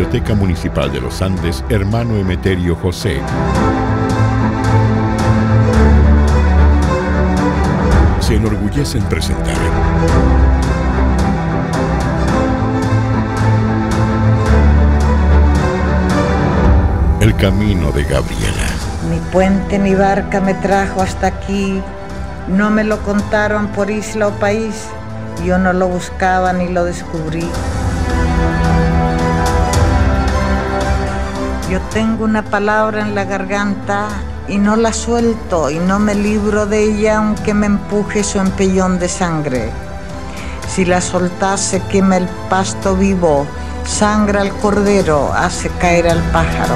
Biblioteca Municipal de los Andes, Hermano Emeterio José. Se enorgullece en presentar El camino de Gabriela. Mi puente, mi barca me trajo hasta aquí. No me lo contaron por isla o país. Yo no lo buscaba ni lo descubrí. Yo tengo una palabra en la garganta y no la suelto y no me libro de ella aunque me empuje su empellón de sangre. Si la soltase quema el pasto vivo, sangra al cordero, hace caer al pájaro.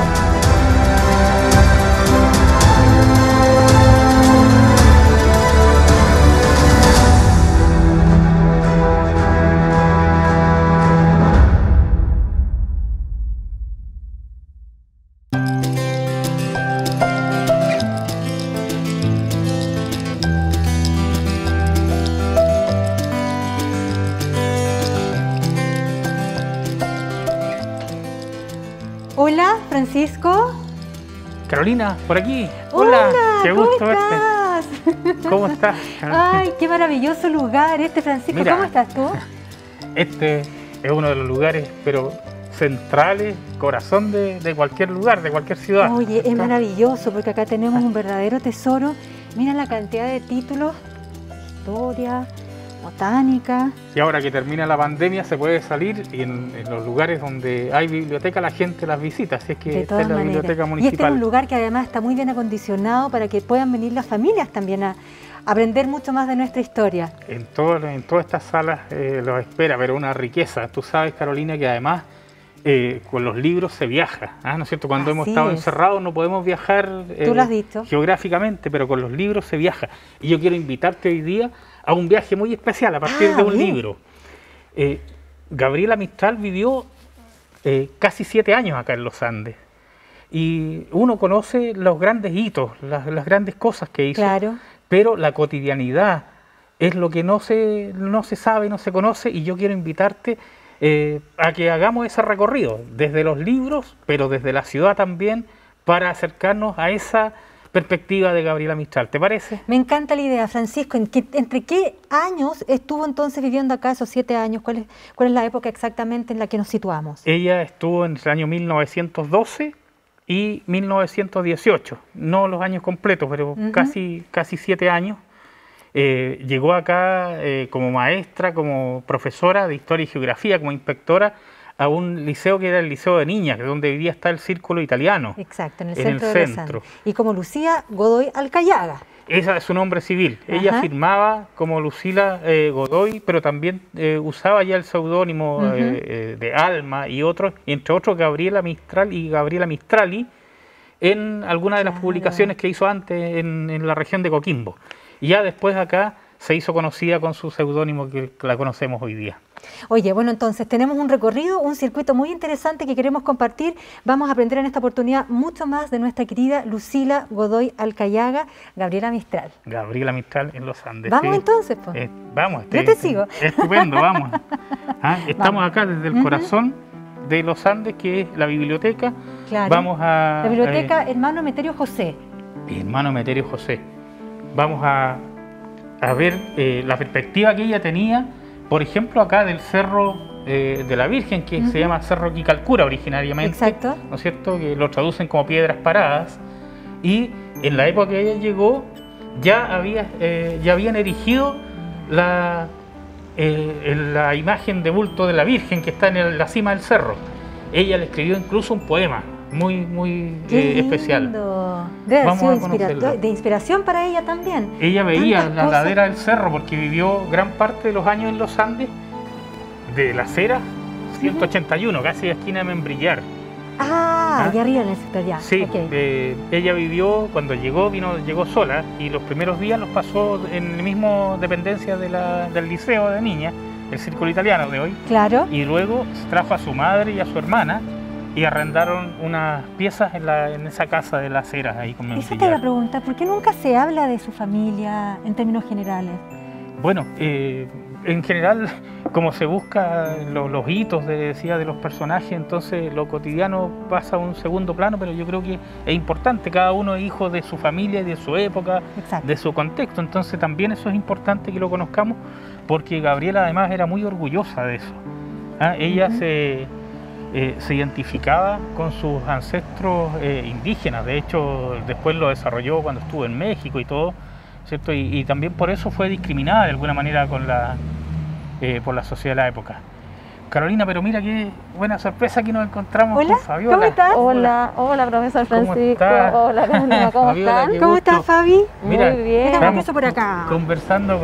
Hola, Francisco. Carolina, por aquí. Hola, qué gusto verte. ¿Cómo estás? Ay, qué maravilloso lugar este, Francisco. Mira, ¿cómo estás tú? Este es uno de los lugares, pero centrales, corazón de cualquier lugar, de cualquier ciudad. Oye, es maravilloso porque acá tenemos un verdadero tesoro. Mira la cantidad de títulos, historia, botánica. Y ahora que termina la pandemia se puede salir y en los lugares donde hay biblioteca la gente las visita, así es que esta es la biblioteca municipal. Y este es un lugar que además está muy bien acondicionado para que puedan venir las familias también a aprender mucho más de nuestra historia. En todas estas salas los espera, pero una riqueza. Tú sabes, Carolina, que además con los libros se viaja, ¿no es cierto? Cuando hemos estado encerrados no podemos viajar Tú lo has dicho. Geográficamente, pero con los libros se viaja. Y yo quiero invitarte hoy día a un viaje muy especial a partir de un libro. Gabriela Mistral vivió casi 7 años acá en los Andes. Y uno conoce los grandes hitos, las grandes cosas que hizo, claro, pero la cotidianidad es lo que no se sabe, no se conoce, y yo quiero invitarte a que hagamos ese recorrido desde los libros, pero desde la ciudad también, para acercarnos a esa perspectiva de Gabriela Mistral. ¿Te parece? Me encanta la idea, Francisco. ¿Entre qué años estuvo entonces viviendo acá esos 7 años? ¿Cuál es la época exactamente en la que nos situamos? Ella estuvo en el año 1912 y 1918, no los años completos, pero casi 7 años. Llegó acá como maestra, como profesora de Historia y Geografía, como inspectora, a un liceo que era el Liceo de Niñas, donde hoy día está el Círculo Italiano. Exacto, en el centro de Los Andes. Y como Lucía Godoy Alcayaga. Ese es su nombre civil. Ella firmaba como Lucila Godoy, pero también usaba ya el seudónimo de Alma y otros, y entre otros Gabriela Mistral y Gabriela Mistrali, en algunas de las publicaciones que hizo antes en la región de Coquimbo. Y ya después acá se hizo conocida con su seudónimo que la conocemos hoy día. Oye, bueno, entonces tenemos un recorrido, un circuito muy interesante que queremos compartir. Vamos a aprender en esta oportunidad mucho más de nuestra querida Lucila Godoy Alcayaga, Gabriela Mistral. Gabriela Mistral en los Andes. Vamos entonces, pues. Vamos. Yo te sigo. Estupendo, vamos. Estamos acá desde el corazón de los Andes, que es la biblioteca. Claro. Vamos a... La biblioteca Hermano Emeterio José. Hermano Emeterio José. Vamos a ver la perspectiva que ella tenía, por ejemplo, acá del Cerro de la Virgen, que se llama Cerro Quicalcura originariamente. Exacto. ¿No es cierto? Que lo traducen como piedras paradas. Y en la época que ella llegó, ya habían erigido la imagen de bulto de la Virgen que está en la cima del cerro. Ella le escribió incluso un poema muy especial. Debe haber sido de inspiración para ella también. Ella veía la ladera del cerro porque vivió gran parte de los años en los Andes, de la acera 181, casi la esquina de Membrillar. Allá arriba en el sector ya. Sí, ella vivió, cuando llegó sola, y los primeros días los pasó en la misma dependencia del liceo de niñas, el Círculo Italiano de hoy. Claro. Y luego trajo a su madre y a su hermana y arrendaron unas piezas en esa casa de las Heras ahí con Membrillar. Esa te la pregunta, ¿por qué nunca se habla de su familia en términos generales? Bueno, en general, como se busca los hitos, decía, de los personajes, entonces lo cotidiano pasa a un segundo plano, pero yo creo que es importante, cada uno es hijo de su familia y de su época, exacto, de su contexto, entonces también eso es importante que lo conozcamos, porque Gabriela además era muy orgullosa de eso. Ella se identificaba con sus ancestros indígenas, de hecho después lo desarrolló cuando estuvo en México y todo, ¿cierto? Y también por eso fue discriminada de alguna manera por la sociedad de la época. Carolina, pero mira qué buena sorpresa que nos encontramos con Fabiola. ¿Cómo estás? Hola, profesor Francisco. Hola, Carolina, ¿cómo están? ¿Cómo estás, Fabi? Mira, muy bien. Estamos por acá. Conversando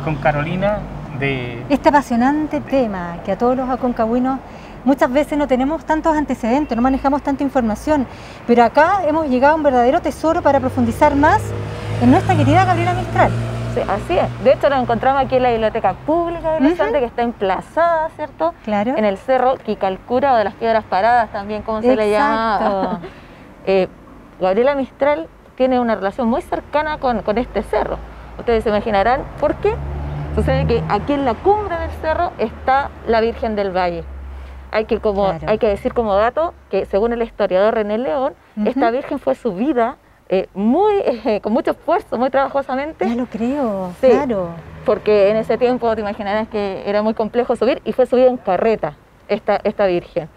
con Carolina de este apasionante tema que a todos los aconcagüinos muchas veces no tenemos tantos antecedentes, no manejamos tanta información, pero acá hemos llegado a un verdadero tesoro para profundizar más en nuestra querida Gabriela Mistral. Sí, así es. De hecho, nos encontramos aquí en la Biblioteca Pública de los Andes, que está emplazada, ¿cierto? Claro. En el cerro Quicalcura o de las Piedras Paradas, también como se le llama. Gabriela Mistral tiene una relación muy cercana con este cerro. Ustedes se imaginarán por qué. Sucede que aquí en la cumbre del cerro está la Virgen del Valle. Hay que decir como dato que según el historiador René León, esta Virgen fue subida con mucho esfuerzo, muy trabajosamente. Ya lo creo, sí, claro. Porque en ese tiempo te imaginarás que era muy complejo subir y fue subida en carreta esta Virgen.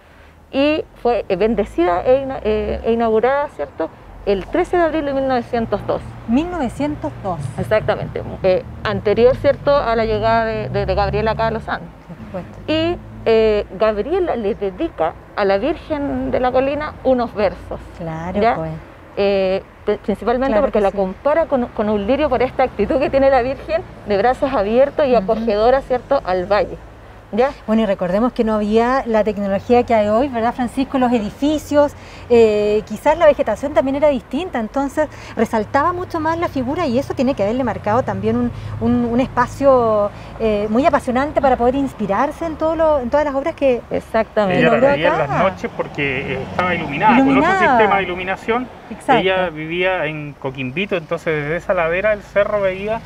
Y fue bendecida e inaugurada, ¿cierto?, el 13 de abril de 1902. 1902. Exactamente. Anterior, ¿cierto?, a la llegada de Gabriela acá a los Andes. Y Gabriela le dedica a la Virgen de la Colina unos versos. Claro, ¿ya? Pues. Principalmente claro porque la sí. compara con un lirio por esta actitud que tiene la Virgen de brazos abiertos y acogedora, ¿cierto?, al valle. ¿Ya? Bueno, y recordemos que no había la tecnología que hay hoy, ¿verdad, Francisco? Los edificios, quizás la vegetación también era distinta, entonces resaltaba mucho más la figura y eso tiene que haberle marcado también un espacio muy apasionante para poder inspirarse en todas las obras que exactamente ella logró la veía acá. en las noches porque estaba iluminada con otro sistema de iluminación. Exacto. Ella vivía en Coquimbito, entonces desde esa ladera del cerro veía,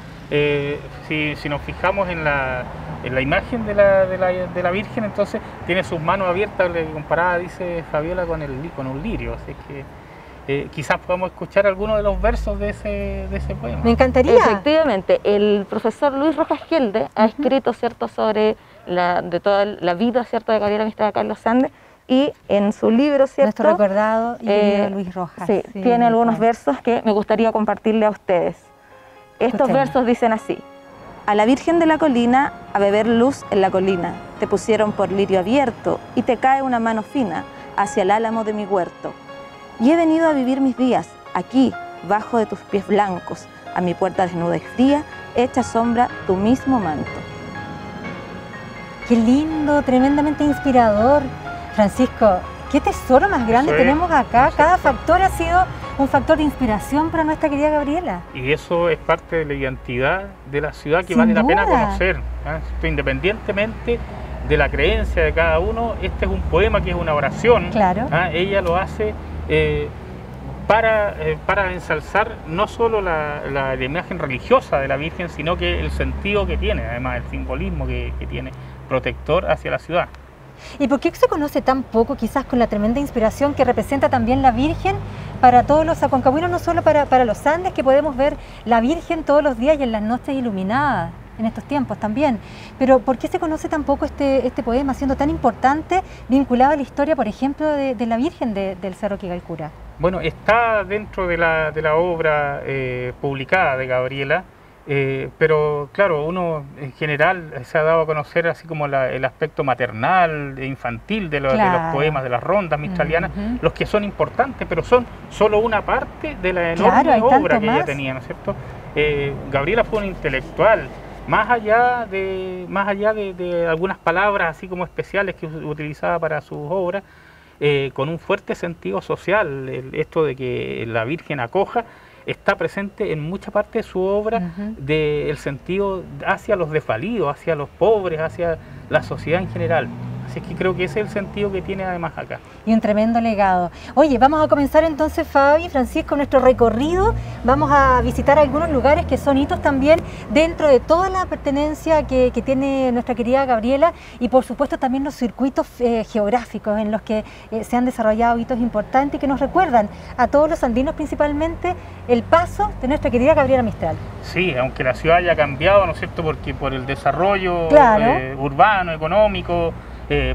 si nos fijamos en la imagen de la Virgen, entonces tiene sus manos abiertas, comparada, dice Fabiola, con un lirio, así que quizás podamos escuchar algunos de los versos de ese poema. Me encantaría. Efectivamente, el profesor Luis Rojas Gelde ha escrito, ¿cierto?, sobre toda la vida, ¿cierto?, de Gabriela Mistral acá en los Andes, y en su libro, ¿cierto?, nuestro recordado y querido Luis Rojas. Sí, tiene algunos versos que me gustaría compartirle a ustedes. Estos versos dicen así: a la Virgen de la Colina, a beber luz en la colina, te pusieron por lirio abierto y te cae una mano fina hacia el álamo de mi huerto. Y he venido a vivir mis días, aquí, bajo de tus pies blancos, a mi puerta desnuda y fría, echa sombra tu mismo manto. Qué lindo, tremendamente inspirador. Francisco, qué tesoro más grande tenemos acá. Cada factor ha sido un factor de inspiración para nuestra querida Gabriela. Y eso es parte de la identidad de la ciudad que Sin vale la pena duda. conocer, independientemente de la creencia de cada uno. Este es un poema que es una oración. Claro. Ella lo hace para ensalzar no solo la imagen religiosa de la Virgen, sino que el sentido que tiene, además el simbolismo que tiene, protector hacia la ciudad. ¿Y por qué se conoce tan poco, quizás con la tremenda inspiración que representa también la Virgen para todos los aconcagüinos, no solo para los Andes, que podemos ver la Virgen todos los días y en las noches iluminadas, en estos tiempos también? Pero ¿por qué se conoce tan poco este poema, siendo tan importante, vinculado a la historia, por ejemplo, de la Virgen del Cerro Quicalcura? Bueno, está dentro de la obra publicada de Gabriela, pero claro, uno en general se ha dado a conocer así como el aspecto maternal, infantil de los poemas, de las rondas mistralianas, los que son importantes, pero son solo una parte de la enorme obra que ella tenía, ¿no es cierto? Gabriela fue una intelectual, más allá de algunas palabras así como especiales que utilizaba para sus obras, con un fuerte sentido social. Esto de que la Virgen acoja está presente en mucha parte de su obra, del sentido hacia los desvalidos, hacia los pobres, hacia la sociedad en general. Así que creo que ese es el sentido que tiene además acá. Y un tremendo legado. Oye, vamos a comenzar entonces, Fabi, Francisco, nuestro recorrido. Vamos a visitar algunos lugares que son hitos también dentro de toda la pertenencia que tiene nuestra querida Gabriela, y por supuesto también los circuitos geográficos en los que se han desarrollado hitos importantes y que nos recuerdan a todos los andinos principalmente el paso de nuestra querida Gabriela Mistral. Sí, aunque la ciudad haya cambiado, ¿no es cierto?, porque por el desarrollo urbano, económico,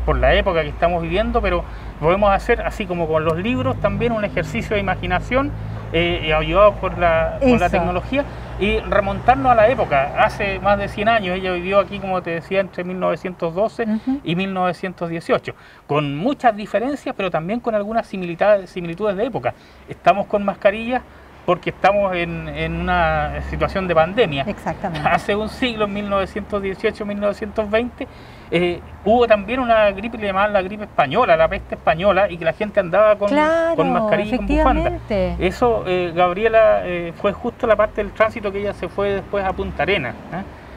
por la época que estamos viviendo, pero podemos hacer, así como con los libros, también un ejercicio de imaginación ayudado por la tecnología, y remontarnos a la época. Hace más de 100 años ella vivió aquí, como te decía, entre 1912 y 1918, con muchas diferencias, pero también con algunas similitudes de época. Estamos con mascarillas porque estamos en una situación de pandemia. Exactamente. Hace un siglo, en 1918-1920, hubo también una gripe, le llamaban la gripe española, la peste española, y que la gente andaba con mascarilla y con bufanda. Eso, Gabriela, fue justo la parte del tránsito que ella se fue después a Punta Arenas.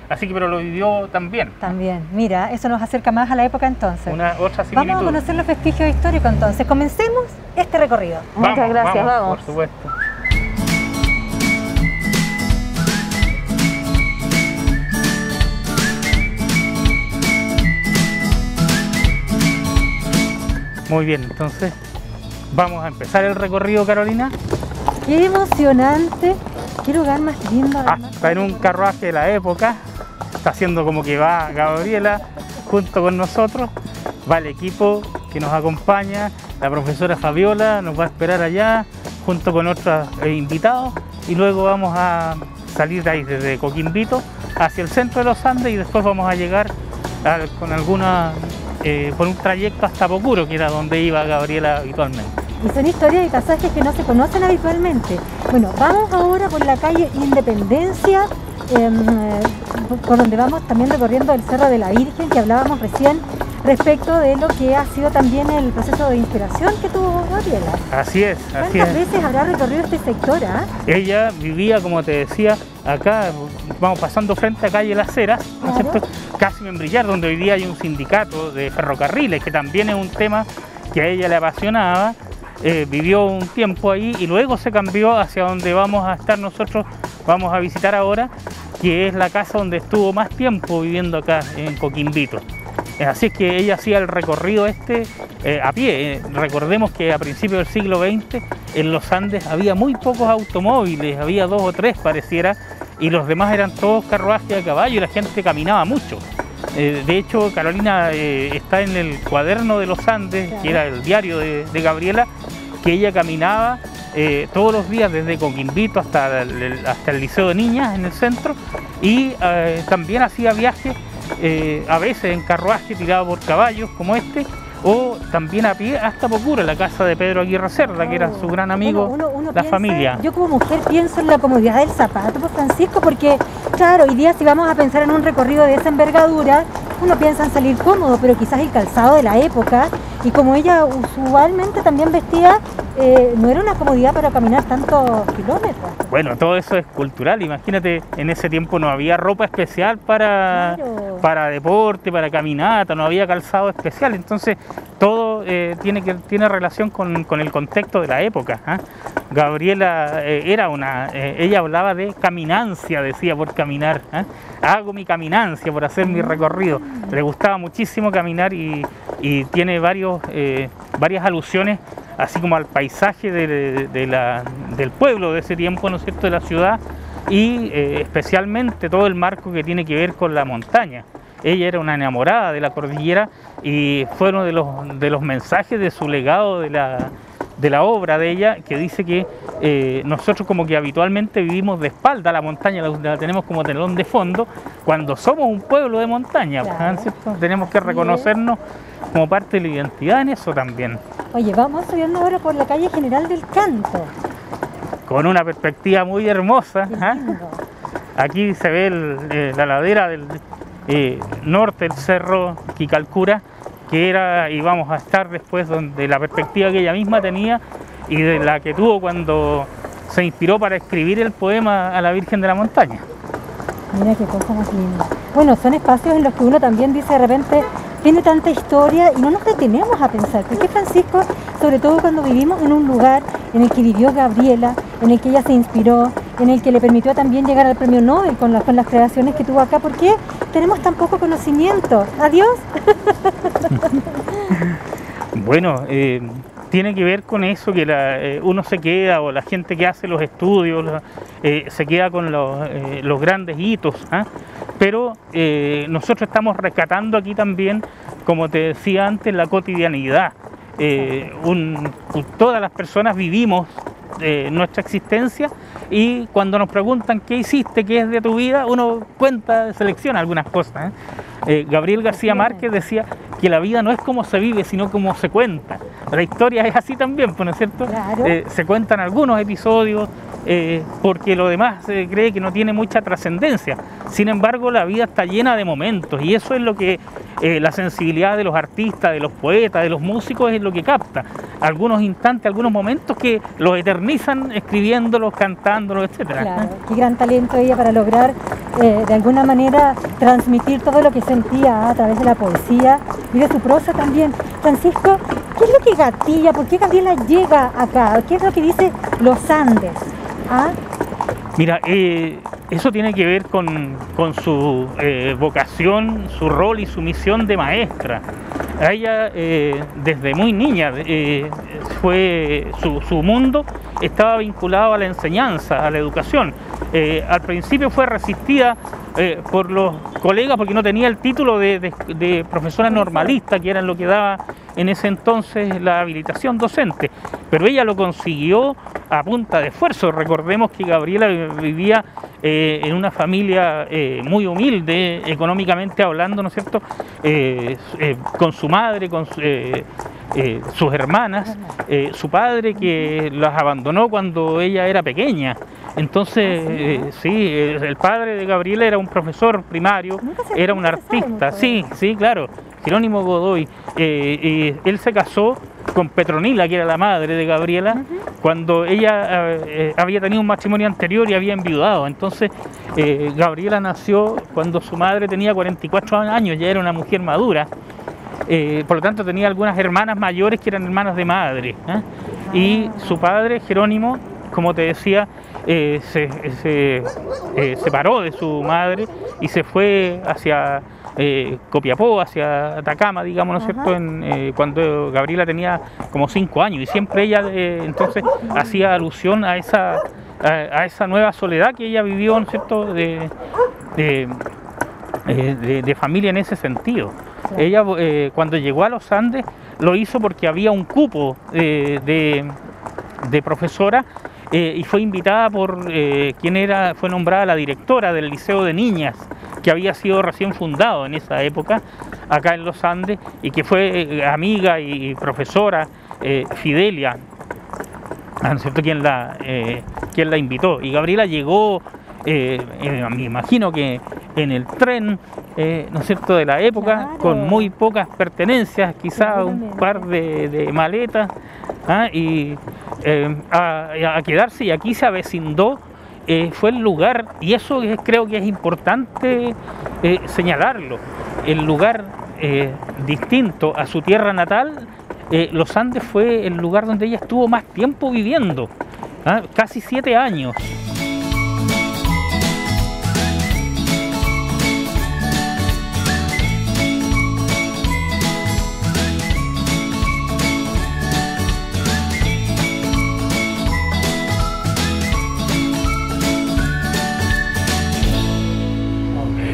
Así que, pero lo vivió también. También, mira, eso nos acerca más a la época entonces. Otra similitud. Vamos a conocer los vestigios históricos entonces. Comencemos este recorrido. Muchas gracias, vamos. Por supuesto. Muy bien, entonces vamos a empezar el recorrido, Carolina. ¡Qué emocionante! ¡Qué lugar más lindo! Está en un carruaje de la época, está haciendo como que va Gabriela junto con nosotros, va el equipo que nos acompaña, la profesora Fabiola nos va a esperar allá junto con otros invitados, y luego vamos a salir de ahí desde Coquimbito hacia el centro de los Andes, y después vamos a llegar con alguna... por un trayecto hasta Pocuro, que era donde iba Gabriela habitualmente. Y son historias y pasajes que no se conocen habitualmente. Bueno, vamos ahora por la calle Independencia, por donde vamos también recorriendo el Cerro de la Virgen, que hablábamos recién respecto de lo que ha sido también el proceso de inspiración que tuvo Gabriela. Así es, así es. ¿Cuántas veces habrá recorrido este sector? Ella vivía, como te decía, acá, vamos pasando frente a calle Las Heras, ¿no es cierto? Casi Membrillar, donde hoy día hay un sindicato de ferrocarriles, que también es un tema que a ella le apasionaba. Vivió un tiempo ahí y luego se cambió hacia donde vamos a estar nosotros, vamos a visitar ahora, que es la casa donde estuvo más tiempo viviendo acá en Coquimbito. Así es que ella hacía el recorrido a pie. Recordemos que a principios del siglo XX en los Andes había muy pocos automóviles, había 2 o 3 pareciera, y los demás eran todos carruajes a caballo y la gente caminaba mucho. De hecho, Carolina, está en el cuaderno de los Andes, que era el diario de Gabriela, que ella caminaba todos los días desde Coquimbito hasta el Liceo de Niñas en el centro, y también hacía viajes a veces en carruaje tirado por caballos como este, o también a pie hasta Pocuro, la casa de Pedro Aguirre Cerda, que era su gran amigo, la familia. Yo como mujer pienso en la comodidad del zapato, pues, Francisco, porque claro, hoy día si vamos a pensar en un recorrido de esa envergadura, uno piensa en salir cómodo, pero quizás el calzado de la época, y como ella usualmente también vestía, no era una comodidad para caminar tantos kilómetros. Bueno, todo eso es cultural. Imagínate, en ese tiempo no había ropa especial para deporte, para caminata, no había calzado especial, entonces todo tiene relación con el contexto de la época. Gabriela ella hablaba de caminancia, decía, por caminar. Hago mi caminancia por hacer mi recorrido. Le gustaba muchísimo caminar y tiene varias alusiones, así como al paisaje del pueblo de ese tiempo, ¿no es cierto?, de la ciudad, y especialmente todo el marco que tiene que ver con la montaña. Ella era una enamorada de la cordillera y fue uno de los mensajes de su legado de la obra de ella, que dice que nosotros como que habitualmente vivimos de espalda a la montaña, la tenemos como telón de fondo, cuando somos un pueblo de montaña, claro. ¿Cierto? Tenemos que reconocernos como parte de la identidad en eso también. Oye, vamos subiendo ahora por la calle General del Canto. Con una perspectiva muy hermosa. Aquí se ve la ladera del norte del cerro Quicalcura, que era, y vamos a estar después, donde la perspectiva que ella misma tenía y de la que tuvo cuando se inspiró para escribir el poema a la Virgen de la Montaña. Mira qué cosa más linda. Bueno, son espacios en los que uno también dice de repente, tiene tanta historia y no nos detenemos a pensar. Porque Francisco, sobre todo cuando vivimos en un lugar en el que vivió Gabriela, en el que ella se inspiró, en el que le permitió también llegar al premio Nobel con las creaciones que tuvo acá, ¿por qué tenemos tan poco conocimiento? Adiós. Bueno, tiene que ver con eso, que uno se queda, o la gente que hace los estudios, se queda con los grandes hitos, ¿eh? Pero nosotros estamos rescatando aquí también, como te decía antes, la cotidianidad. Todas las personas vivimos nuestra existencia, y cuando nos preguntan qué hiciste, qué es de tu vida, uno cuenta, selecciona algunas cosas, ¿eh? Gabriel García Márquez decía que la vida no es como se vive, sino como se cuenta. La historia es así también, ¿no es cierto? Claro. Se cuentan algunos episodios, porque lo demás se cree que no tiene mucha trascendencia. Sin embargo, la vida está llena de momentos, y eso es lo que la sensibilidad de los artistas, de los poetas, de los músicos, es lo que capta. Algunos instantes, algunos momentos que los eternizan escribiéndolos, cantándolos, etcétera. Claro, qué gran talento ella para lograr de alguna manera transmitir todo lo que sentía a través de la poesía y de su prosa también. Francisco, ¿qué es lo que gatilla? ¿Por qué Gabriela llega acá? ¿Qué es lo que dice Los Andes? ¿Ah? Mira, eso tiene que ver con su vocación, su rol y su misión de maestra. A ella, desde muy niña, su mundo estaba vinculado a la enseñanza, a la educación. Al principio fue resistida por los colegas porque no tenía el título de profesora normalista, que era lo que daba en ese entonces la habilitación docente, pero ella lo consiguió a punta de esfuerzo. Recordemos que Gabriela vivía en una familia muy humilde, económicamente hablando, ¿no es cierto?, con su madre, con sus hermanas, su padre que las abandonó cuando ella era pequeña. Entonces, sí, el padre de Gabriela era un profesor primario, era un artista, sí, claro, Jerónimo Godoy. Él se casó con Petronila, que era la madre de Gabriela, cuando ella había tenido un matrimonio anterior y había enviudado. Entonces, Gabriela nació cuando su madre tenía 44 años, ya era una mujer madura. Por lo tanto, tenía algunas hermanas mayores que eran hermanas de madre, ¿eh? Y su padre, Jerónimo, como te decía, se separó de su madre y se fue hacia Copiapó, hacia Atacama, digamos, ¿no es cierto?, cuando Gabriela tenía como 5 años, y siempre ella entonces hacía alusión a esa nueva soledad que ella vivió, ¿no es cierto?, de familia en ese sentido. Claro. Ella cuando llegó a los Andes lo hizo porque había un cupo de profesora, y fue invitada por fue nombrada la directora del Liceo de Niñas, que había sido recién fundado en esa época acá en los Andes, y que fue amiga y profesora, Fidelia, ¿no es cierto?, quien la invitó. Y Gabriela llegó, me imagino que en el tren, ¿no es cierto?, de la época, claro, con muy pocas pertenencias, quizá un par de maletas, y a quedarse, y aquí se avecindó. Fue el lugar, y eso creo que es importante señalarlo, el lugar distinto a su tierra natal. Los Andes fue el lugar donde ella estuvo más tiempo viviendo, casi 7 años.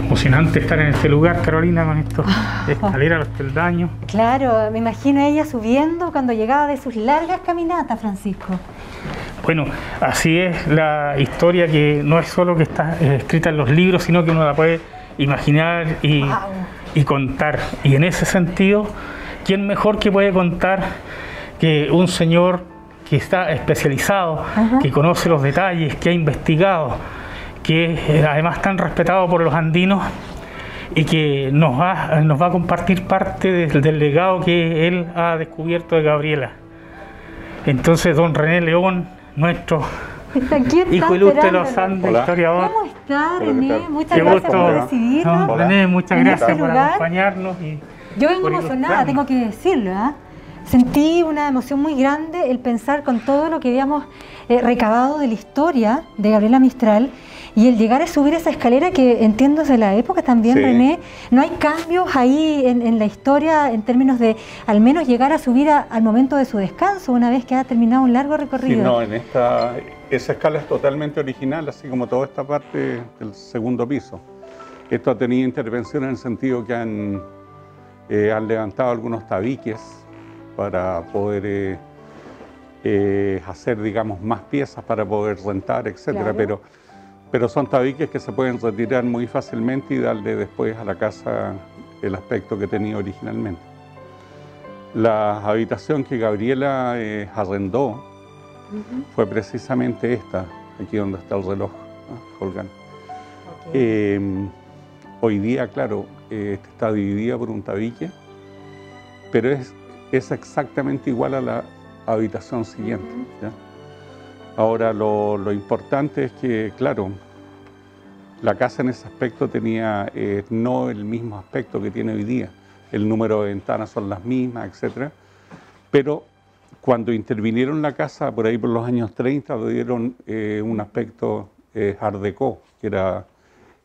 Emocionante estar en este lugar, Carolina, con estos escaleras, los peldaños. Claro, me imagino a ella subiendo cuando llegaba de sus largas caminatas, Francisco. Bueno, así es la historia, que no es solo que está escrita en los libros, sino que uno la puede imaginar y contar. Y en ese sentido, ¿quién mejor que puede contar que un señor que está especializado, que conoce los detalles, que ha investigado, que es además tan respetado por los andinos, y que nos va a compartir parte del legado que él ha descubierto de Gabriela? Entonces, don René León, nuestro hijo ilustre de los Andes, historiador. ¿Cómo está, René? Muchas gracias por recibirnos. René, muchas gracias por acompañarnos. Yo vengo emocionada, tengo que decirlo, ¿eh? Sentí una emoción muy grande el pensar con todo lo que habíamos recabado de la historia de Gabriela Mistral y el llegar a subir esa escalera que entiendo es de la época también, sí. René, ¿no hay cambios ahí en la historia en términos de al menos llegar a subir al momento de su descanso una vez que ha terminado un largo recorrido? Sí, no, esa escala es totalmente original, así como toda esta parte del segundo piso. Esto ha tenido intervención en el sentido que han levantado algunos tabiques para poder hacer, digamos, más piezas para poder rentar, etcétera. Claro. Pero son tabiques que se pueden retirar muy fácilmente y darle después a la casa el aspecto que tenía originalmente. La habitación que Gabriela arrendó fue precisamente esta, aquí donde está el reloj, ¿no? Colgando. Okay. Hoy día, claro, está dividida por un tabique, pero es exactamente igual a la habitación siguiente, ¿ya? Ahora, lo importante es que, claro, la casa en ese aspecto tenía no el mismo aspecto que tiene hoy día. El número de ventanas son las mismas, etc. Pero cuando intervinieron la casa, por ahí por los años 30, le dieron un aspecto art déco, que era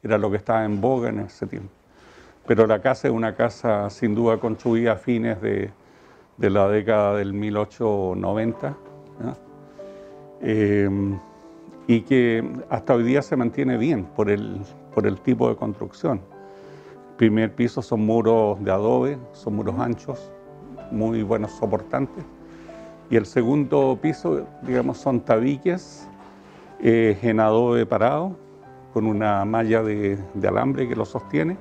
lo que estaba en boga en ese tiempo. Pero la casa es una casa, sin duda, construida a fines de la década del 1890, ¿no? Y que hasta hoy día se mantiene bien por el tipo de construcción. El primer piso son muros de adobe, son muros anchos, muy buenos soportantes. Y el segundo piso, digamos, son tabiques en adobe parado, con una malla de alambre que lo sostiene,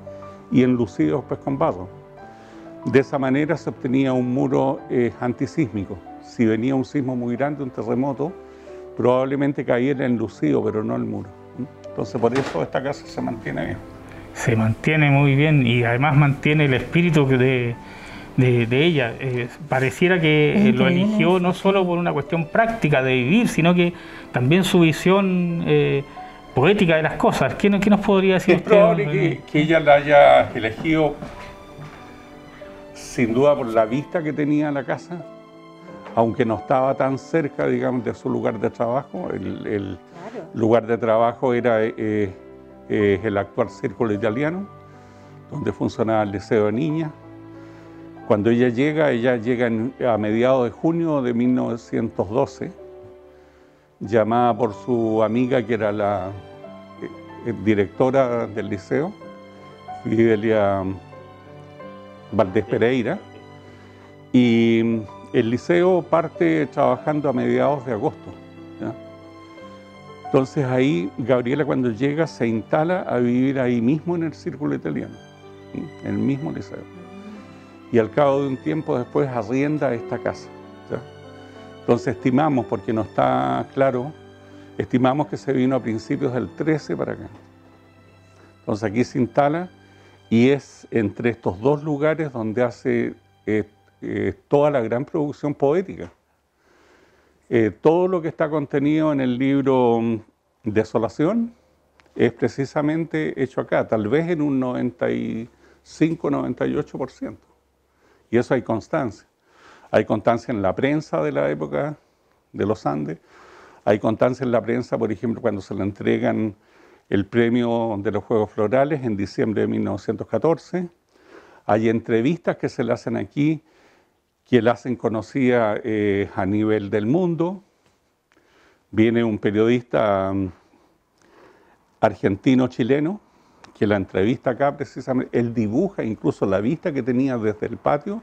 y enlucidos pues con barro. De esa manera se obtenía un muro antisísmico. Si venía un sismo muy grande, un terremoto, probablemente cayera enlucido, pero no el muro. Entonces, por eso esta casa se mantiene bien. Se mantiene muy bien y además mantiene el espíritu de ella. Pareciera que lo eligió no solo por una cuestión práctica de vivir, sino que también su visión poética de las cosas. ¿Qué nos podría decir usted? Es probable que ella la haya elegido sin duda por la vista que tenía la casa, aunque no estaba tan cerca, digamos, de su lugar de trabajo. El lugar de trabajo era el actual Círculo Italiano, donde funcionaba el Liceo de Niñas. Cuando ella llega a mediados de junio de 1912, llamada por su amiga, que era la directora del liceo, Fidelia Valdés Pereira, y el liceo parte trabajando a mediados de agosto, ¿ya? Entonces ahí Gabriela, cuando llega, se instala a vivir ahí mismo en el Círculo Italiano, ¿sí? En el mismo liceo. Y al cabo de un tiempo después arrienda esta casa, ¿ya? Entonces estimamos, porque no está claro, estimamos que se vino a principios del 13 para acá. Entonces aquí se instala y es entre estos dos lugares donde hace toda la gran producción poética. Todo lo que está contenido en el libro Desolación es precisamente hecho acá, tal vez en un 95-98%. Y eso hay constancia. Hay constancia en la prensa de la época de los Andes, hay constancia en la prensa, por ejemplo, cuando se le entregan el premio de los Juegos Florales en diciembre de 1914. Hay entrevistas que se le hacen aquí, que la hacen conocida a nivel del mundo. Viene un periodista argentino-chileno que la entrevista acá precisamente. Él dibuja incluso la vista que tenía desde el patio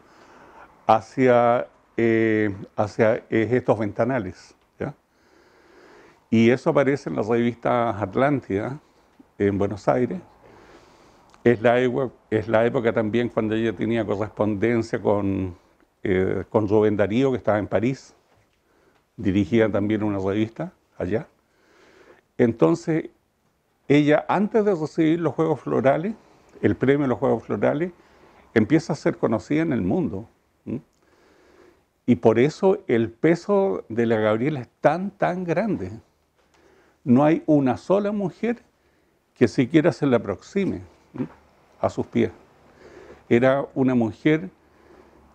hacia estos ventanales, ¿ya? Y eso aparece en la revista Atlántida, en Buenos Aires. Es la época también cuando ella tenía correspondencia con Rubén Darío, que estaba en París, dirigía también una revista allá. Entonces, ella, antes de recibir los Juegos Florales, el premio de los Juegos Florales, empieza a ser conocida en el mundo. Y por eso el peso de la Gabriela es tan grande. No hay una sola mujer que siquiera se le aproxime a sus pies. era una mujer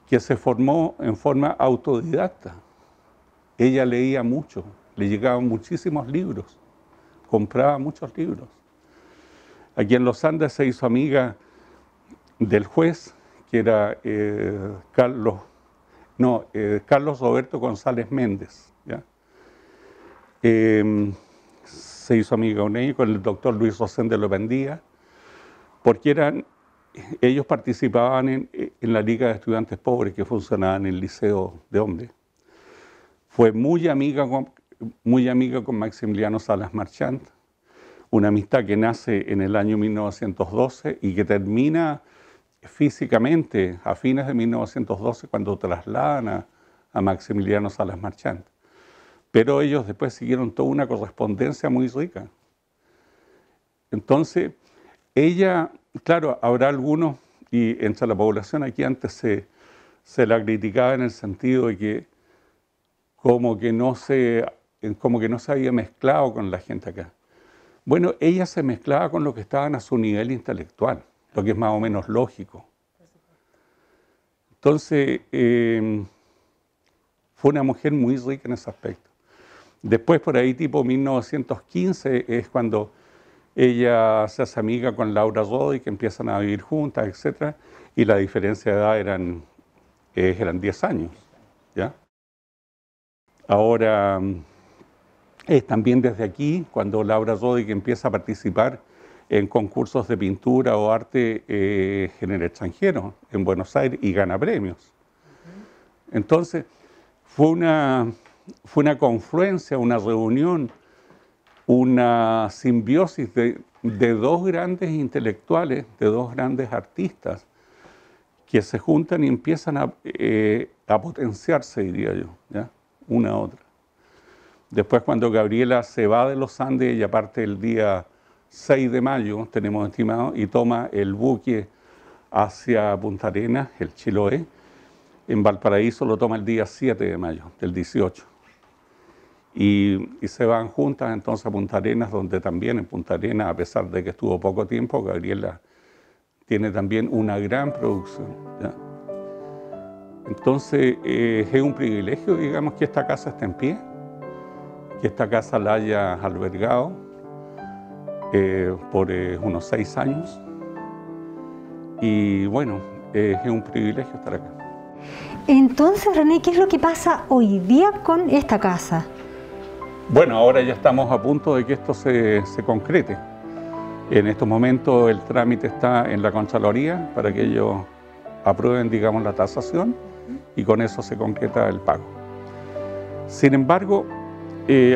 que se formó en forma autodidacta. Ella leía mucho, le llegaban muchísimos libros, compraba muchos libros. Aquí en los Andes se hizo amiga del juez, que era Carlos Roberto González Méndez, ¿ya? Se hizo amiga con ella, con el doctor Luis Rosén de Lopendía, porque ellos participaban en la Liga de Estudiantes Pobres que funcionaba en el Liceo de Hombres. Fue muy amiga con Maximiliano Salas Marchand, una amistad que nace en el año 1912 y que termina físicamente a fines de 1912 cuando trasladan a Maximiliano Salas Marchand. Pero ellos después siguieron toda una correspondencia muy rica. Entonces, ella, claro, habrá algunos, y entre la población aquí antes se la criticaba en el sentido de que como que no se había mezclado con la gente acá. Bueno, ella se mezclaba con lo que estaban a su nivel intelectual, lo que es más o menos lógico. Entonces, fue una mujer muy rica en ese aspecto. Después, por ahí, tipo 1915, es cuando ella se hace amiga con Laura Rodi, que empiezan a vivir juntas, etc. Y la diferencia de edad eran 10 años, ¿ya? Ahora, es también desde aquí, cuando Laura Rodi empieza a participar en concursos de pintura o arte en el extranjero, en Buenos Aires, y gana premios. Entonces, fue una confluencia, una reunión, una simbiosis de dos grandes intelectuales, de dos grandes artistas, que se juntan y empiezan a potenciarse, diría yo, ¿ya? Una a otra. Después, cuando Gabriela se va de los Andes, ella parte el día 6 de mayo, tenemos estimado, y toma el buque hacia Punta Arenas, el Chiloé. En Valparaíso lo toma el día 7 de mayo, del 18. Y se van juntas entonces a Punta Arenas, donde también en Punta Arenas, a pesar de que estuvo poco tiempo, Gabriela tiene también una gran producción, ¿ya? Entonces, es un privilegio, digamos, que esta casa esté en pie, que esta casa la haya albergado por unos 6 años. Y bueno, es un privilegio estar acá. Entonces, René, ¿qué es lo que pasa hoy día con esta casa? Bueno, ahora ya estamos a punto de que esto se concrete. En estos momentos el trámite está en la Contraloría para que ellos aprueben, digamos, la tasación y con eso se concreta el pago. Sin embargo,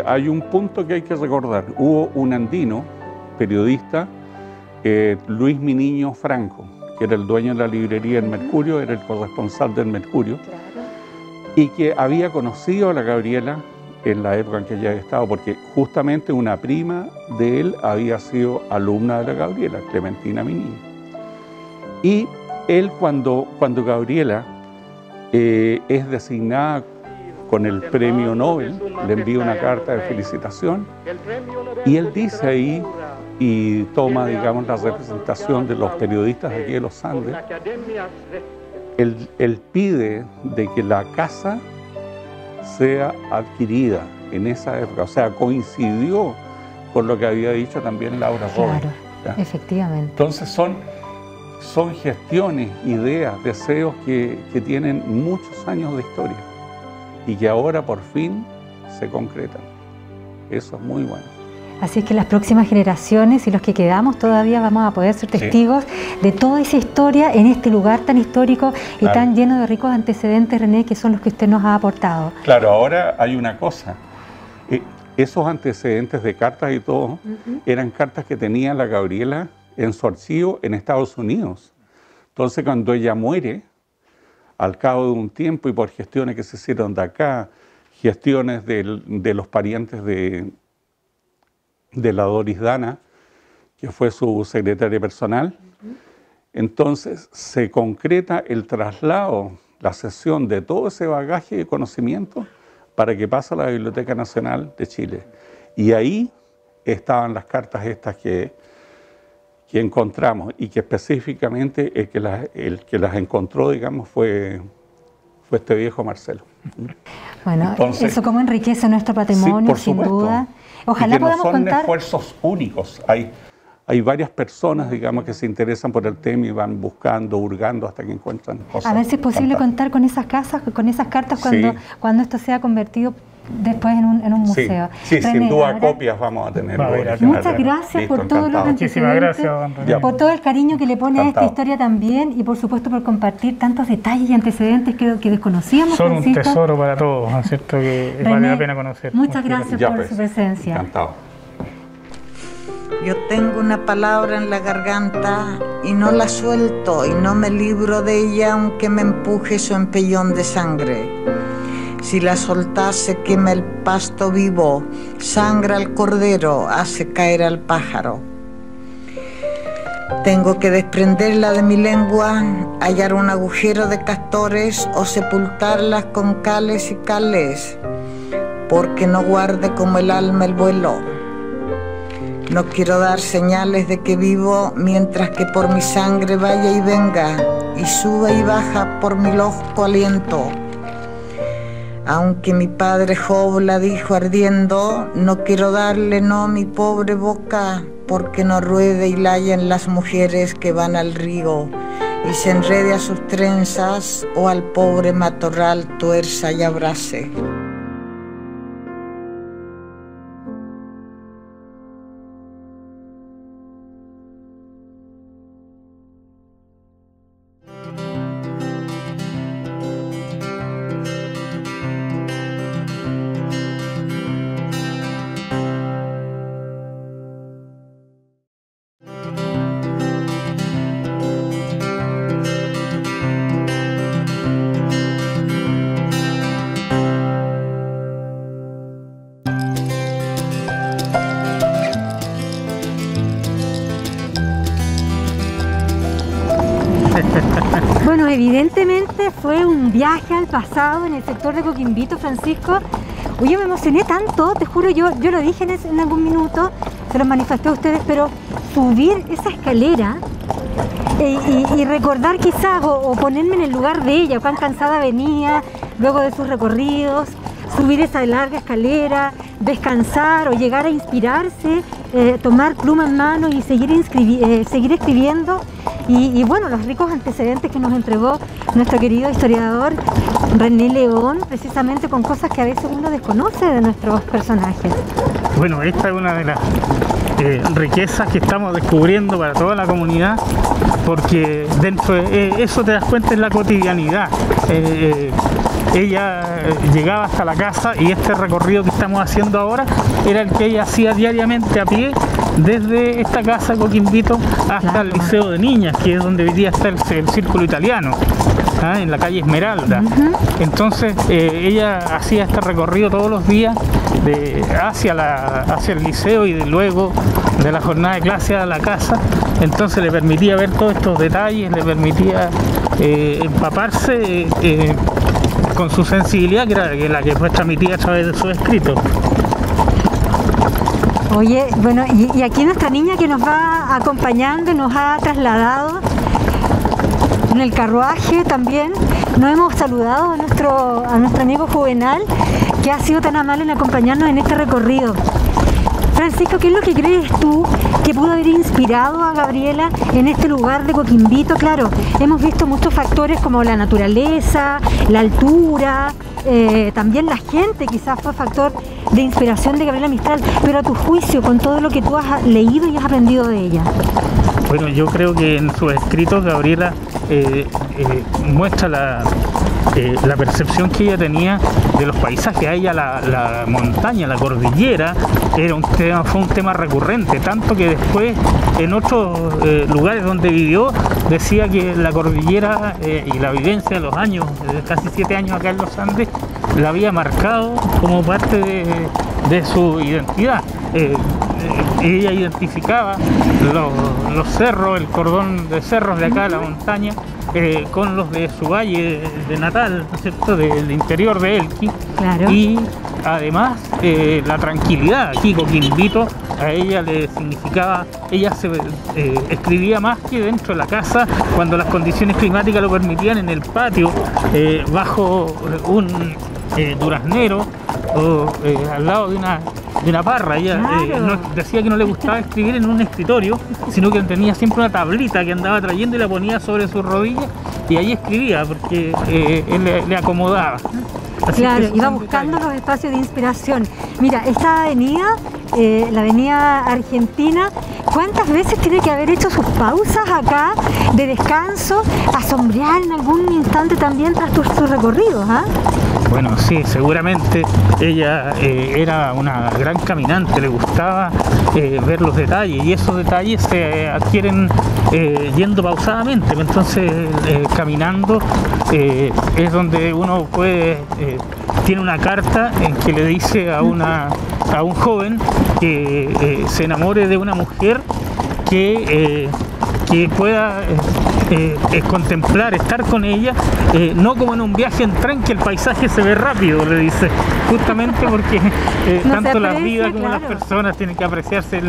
hay un punto que hay que recordar. Hubo un andino, periodista, Luis Miniño Franco, que era el dueño de la librería El Mercurio, era el corresponsal del Mercurio, y que había conocido a la Gabriela en la época en que ella había estado, porque justamente una prima de él había sido alumna de la Gabriela, Clementina Miniño. Y él, cuando Gabriela es designada con el premio Nobel, le envía una carta de felicitación, y él dice ahí, y toma, digamos, la representación de los periodistas de aquí de los Andes, él pide de que la casa sea adquirida en esa época, o sea, coincidió con lo que había dicho también Laura Rodi. Claro, ¿ya? Efectivamente. Entonces son gestiones, ideas, deseos que tienen muchos años de historia y que ahora por fin se concretan. Eso es muy bueno. Así es que las próximas generaciones y los que quedamos todavía vamos a poder ser testigos de toda esa historia en este lugar tan histórico y tan lleno de ricos antecedentes, René, que son los que usted nos ha aportado. Claro, ahora hay una cosa. Esos antecedentes de cartas y todo eran cartas que tenía la Gabriela en su archivo en Estados Unidos. Entonces, cuando ella muere, al cabo de un tiempo y por gestiones que se hicieron de acá, gestiones de los parientes de la Doris Dana, que fue su secretaria personal, entonces se concreta el traslado, la cesión de todo ese bagaje de conocimiento para que pase a la Biblioteca Nacional de Chile. Y ahí estaban las cartas estas que que encontramos y que específicamente el que las encontró, digamos, fue este viejo Marcelo. Bueno, entonces, eso como enriquece nuestro patrimonio, sí, por sin supuesto, duda. Ojalá y que podamos no son contar esfuerzos únicos. Hay varias personas, digamos, que se interesan por el tema y van buscando, hurgando hasta que encuentran cosas. A ver si es posible contar con esas casas, con esas cartas cuando esto sea convertido después en un museo. Sí, René, sin duda copias vamos a tener. Muchas gracias por todos los antecedentes, por todo el cariño que le pone a esta historia también y por supuesto por compartir tantos detalles y antecedentes que desconocíamos. Son un tesoro para todos, ¿no es cierto? Que René, vale la pena conocer. Muchas gracias por su presencia. Encantado. Yo tengo una palabra en la garganta y no la suelto y no me libro de ella aunque me empuje su empellón de sangre. Si la soltase quema el pasto vivo, sangra al cordero, hace caer al pájaro. Tengo que desprenderla de mi lengua, hallar un agujero de castores o sepultarlas con cales y cales, porque no guarde como el alma el vuelo. No quiero dar señales de que vivo mientras que por mi sangre vaya y venga y sube y baja por mi loco aliento. Aunque mi padre Job la dijo ardiendo, no quiero darle no mi pobre boca, porque no ruede y layen las mujeres que van al río y se enrede a sus trenzas o al pobre matorral tuerza y abrace. Bueno, evidentemente fue un viaje al pasado en el sector de Coquimbito, Francisco. Oye, me emocioné tanto, te juro, yo lo dije en algún minuto, se lo manifesté a ustedes, pero subir esa escalera y recordar quizás o ponerme en el lugar de ella, cuán cansada venía luego de sus recorridos, subir esa larga escalera, descansar o llegar a inspirarse, tomar pluma en mano y seguir escribiendo. Y bueno, los ricos antecedentes que nos entregó nuestro querido historiador René León, precisamente con cosas que a veces uno desconoce de nuestros personajes. Bueno, esta es una de las riquezas que estamos descubriendo para toda la comunidad, porque dentro de eso te das cuenta en la cotidianidad. Ella llegaba hasta la casa y este recorrido que estamos haciendo ahora era el que ella hacía diariamente a pie desde esta casa Coquimbito hasta el Liceo de Niñas, que es donde hoy día está el Círculo Italiano, en la calle Esmeralda. Entonces ella hacía este recorrido todos los días hacia el liceo y luego de la jornada de clase a la casa. Entonces le permitía ver todos estos detalles, le permitía empaparse con su sensibilidad, que era la que fue transmitida a través de sus escritos. Oye, bueno, y aquí nuestra niña que nos va acompañando y nos ha trasladado en el carruaje también, nos hemos saludado a nuestro amigo Juvenal, que ha sido tan amable en acompañarnos en este recorrido. Francisco, ¿qué es lo que crees tú que pudo haber inspirado a Gabriela en este lugar de Coquimbito? Claro, hemos visto muchos factores como la naturaleza, la altura, también la gente quizás fue factor de inspiración de Gabriela Mistral, pero a tu juicio, con todo lo que tú has leído y has aprendido de ella. Bueno, yo creo que en sus escritos Gabriela muestra la percepción que ella tenía de los paisajes. A ella la montaña, la cordillera, fue un tema recurrente, tanto que después en otros lugares donde vivió decía que la cordillera y la vivencia de los años, de casi 7 años acá en los Andes, la había marcado como parte de su identidad. Ella identificaba los cerros, el cordón de cerros de acá, la montaña, con los de su valle de natal, ¿no es cierto?, del interior de Elqui. Claro. Y además la tranquilidad. Aquí Coquimbito a ella le significaba, ella se escribía más que dentro de la casa, cuando las condiciones climáticas lo permitían, en el patio, bajo un duraznero o al lado de una parra. Ella decía que no le gustaba escribir en un escritorio, sino que tenía siempre una tablita que andaba trayendo y la ponía sobre sus rodillas y ahí escribía porque él le acomodaba. Así claro, iba buscando los espacios de inspiración. Mira, esta avenida, la avenida Argentina, ¿cuántas veces tiene que haber hecho sus pausas acá de descanso, a sombrear en algún instante también tras sus recorridos? Bueno, sí, seguramente ella era una gran caminante, le gustaba ver los detalles, y esos detalles se adquieren yendo pausadamente. Entonces caminando es donde uno puede, tiene una carta en que le dice a un joven que se enamore de una mujer que pueda contemplar, estar con ella, no como en un viaje en tren que el paisaje se ve rápido, le dice, justamente porque no tanto la aprecia, vida como claro, las personas tienen que apreciarse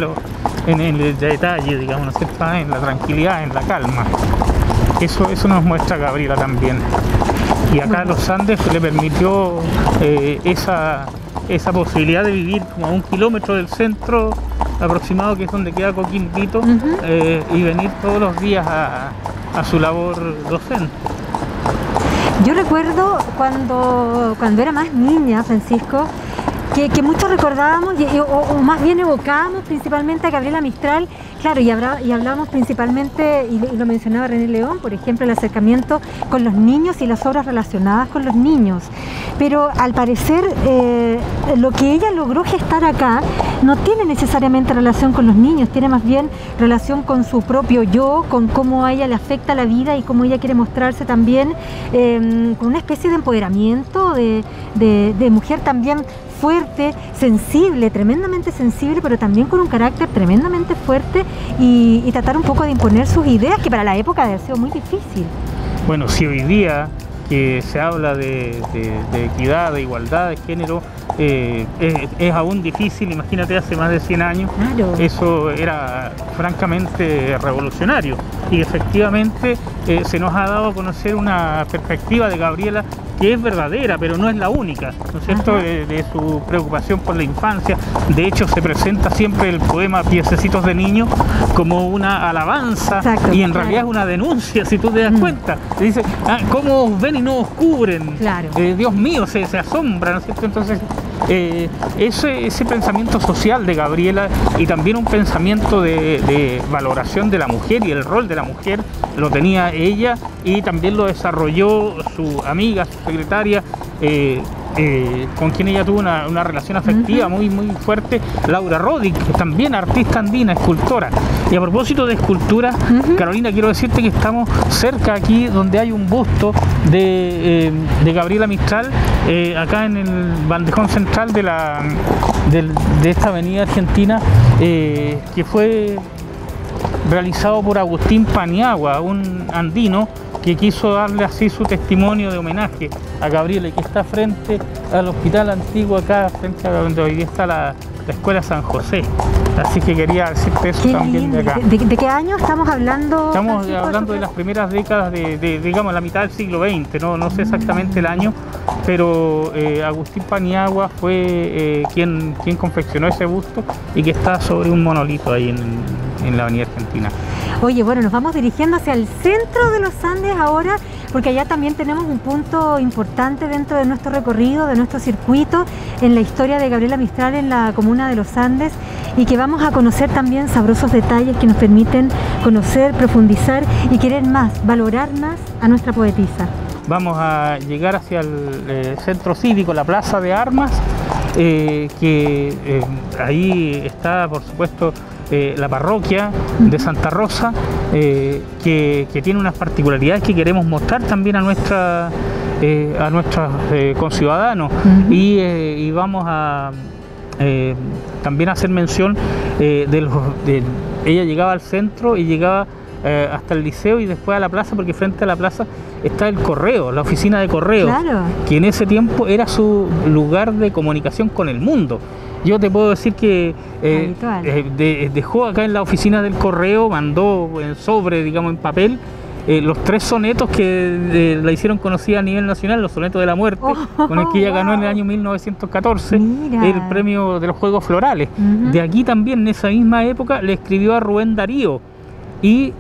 en el detalle, digamos, ¿no es cierto? En la tranquilidad, en la calma. Eso nos muestra Gabriela también. Y acá los Andes le permitió esa posibilidad de vivir como a 1 kilómetro del centro aproximado, que es donde queda Coquimbito, y venir todos los días a su labor docente. Yo recuerdo cuando era más niña, Francisco, que muchos recordábamos o más bien evocábamos principalmente a Gabriela Mistral. Claro, y hablábamos principalmente, y lo mencionaba René León, por ejemplo, el acercamiento con los niños y las obras relacionadas con los niños. Pero al parecer lo que ella logró gestar acá no tiene necesariamente relación con los niños, tiene más bien relación con su propio yo, con cómo a ella le afecta la vida y cómo ella quiere mostrarse también con una especie de empoderamiento de mujer también fuerte, sensible, tremendamente sensible, pero también con un carácter tremendamente fuerte, y tratar un poco de imponer sus ideas, que para la época debe haber sido muy difícil. Bueno, si hoy día que se habla de equidad, de igualdad de género, es aún difícil, imagínate hace más de 100 años, claro, eso era francamente revolucionario, y efectivamente se nos ha dado a conocer una perspectiva de Gabriela que es verdadera, pero no es la única, ¿no es cierto?, de su preocupación por la infancia. De hecho, se presenta siempre el poema Piececitos de Niño como una alabanza. Exacto, y en realidad es una denuncia, si tú te das cuenta. Te dice, ¿cómo os ven y no os cubren? Claro. Dios mío, se asombra, ¿no es cierto? Entonces, ese pensamiento social de Gabriela, y también un pensamiento de valoración de la mujer y el rol de la mujer, lo tenía ella, y también lo desarrolló su amiga, su secretaria, con quien ella tuvo una relación afectiva muy fuerte, Laura Rodic, también artista andina, escultora. Y a propósito de escultura, Carolina, quiero decirte que estamos cerca aquí donde hay un busto de Gabriela Mistral, acá en el bandejón central de esta avenida Argentina, que fue realizado por Agustín Paniagua, un andino que quiso darle así su testimonio de homenaje a Gabriela, y que está frente al hospital antiguo, acá frente a donde hoy día está la Escuela San José. Así que quería decirte eso también de acá. ¿De qué año estamos hablando? Estamos hablando de las primeras décadas digamos, la mitad del siglo XX, no sé exactamente el año, pero Agustín Paniagua fue quien confeccionó ese busto, y que está sobre un monolito ahí en la avenida Argentina. Oye, bueno, nos vamos dirigiendo hacia el centro de los Andes ahora, porque allá también tenemos un punto importante dentro de nuestro recorrido, de nuestro circuito, en la historia de Gabriela Mistral en la comuna de los Andes, y que vamos a conocer también sabrosos detalles que nos permiten conocer, profundizar y querer más, valorar más a nuestra poetisa. Vamos a llegar hacia el centro cívico, la Plaza de Armas, que ahí está, por supuesto, la parroquia de Santa Rosa, que tiene unas particularidades que queremos mostrar también a nuestros conciudadanos, y vamos a también hacer mención ella llegaba al centro y llegaba hasta el liceo y después a la plaza, porque frente a la plaza está el correo, la oficina de correos, Claro. que en ese tiempo era su lugar de comunicación con el mundo. Yo te puedo decir que Habitual. dejó acá en la oficina del correo, mandó en sobre, digamos en papel, los 3 sonetos que la hicieron conocida a nivel nacional, los sonetos de la muerte, con el que ella ganó en el año 1914 Mira. el premio de los Juegos Florales. Ujú. De aquí también, en esa misma época, le escribió a Rubén Darío. Y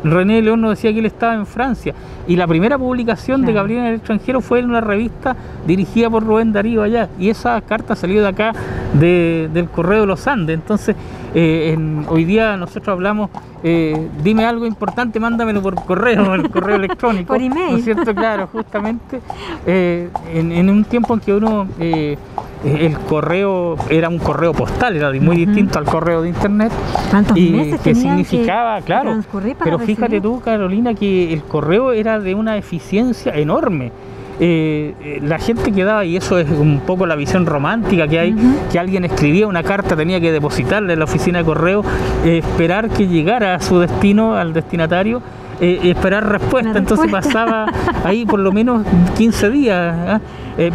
René León nos decía que él estaba en Francia. Y la primera publicación de Claro. Gabriela en el extranjero fue en una revista dirigida por Rubén Darío allá. Y esa carta salió de acá, del Correo de los Andes. Entonces, hoy día nosotros hablamos, dime algo importante, mándamelo por correo, el correo electrónico. Por email. ¿No es cierto? Claro, justamente en un tiempo en que uno... el correo era un correo postal, era muy distinto al correo de internet. ¿Cuántos Y meses que tenían significaba, que claro, transcurrir para pero fíjate recibir? tú, Carolina, que el correo era de una eficiencia enorme. La gente quedaba, y eso es un poco la visión romántica que hay, Ujú. que alguien escribía una carta, tenía que depositarla en la oficina de correo, esperar que llegara a su destino, al destinatario, esperar respuesta. Una Entonces respuesta. pasaba ahí por lo menos 15 días, ¿ah?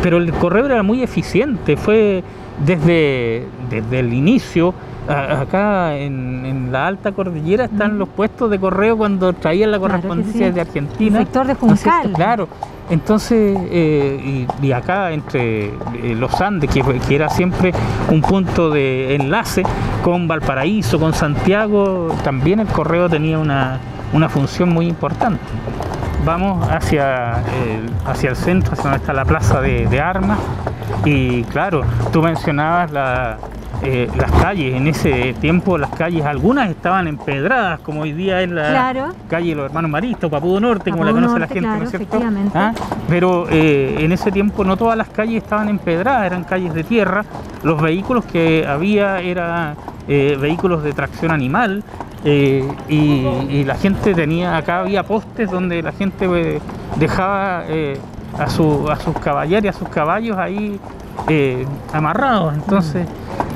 Pero el correo era muy eficiente, fue desde el inicio. Acá en la alta cordillera están los puestos de correo cuando traían la Claro que correspondencia sí. de Argentina. El sector de ¿no es cierto? Juncal. Claro. Entonces, y acá entre los Andes, que era siempre un punto de enlace con Valparaíso, con Santiago, también el correo tenía una función muy importante. Vamos hacia el centro, hacia donde está la plaza de armas, y claro, tú mencionabas las calles. En ese tiempo las calles, algunas estaban empedradas, como hoy día es la Claro. calle de los Hermanos Maristas, Papudo Norte, como la Papudo conoce Norte, la gente, claro, ¿no es cierto? efectivamente. ¿Ah? Pero en ese tiempo no todas las calles estaban empedradas, eran calles de tierra. Los vehículos que había eran vehículos de tracción animal, y la gente acá había postes donde la gente dejaba a sus caballeros y a sus caballos ahí amarrados. Entonces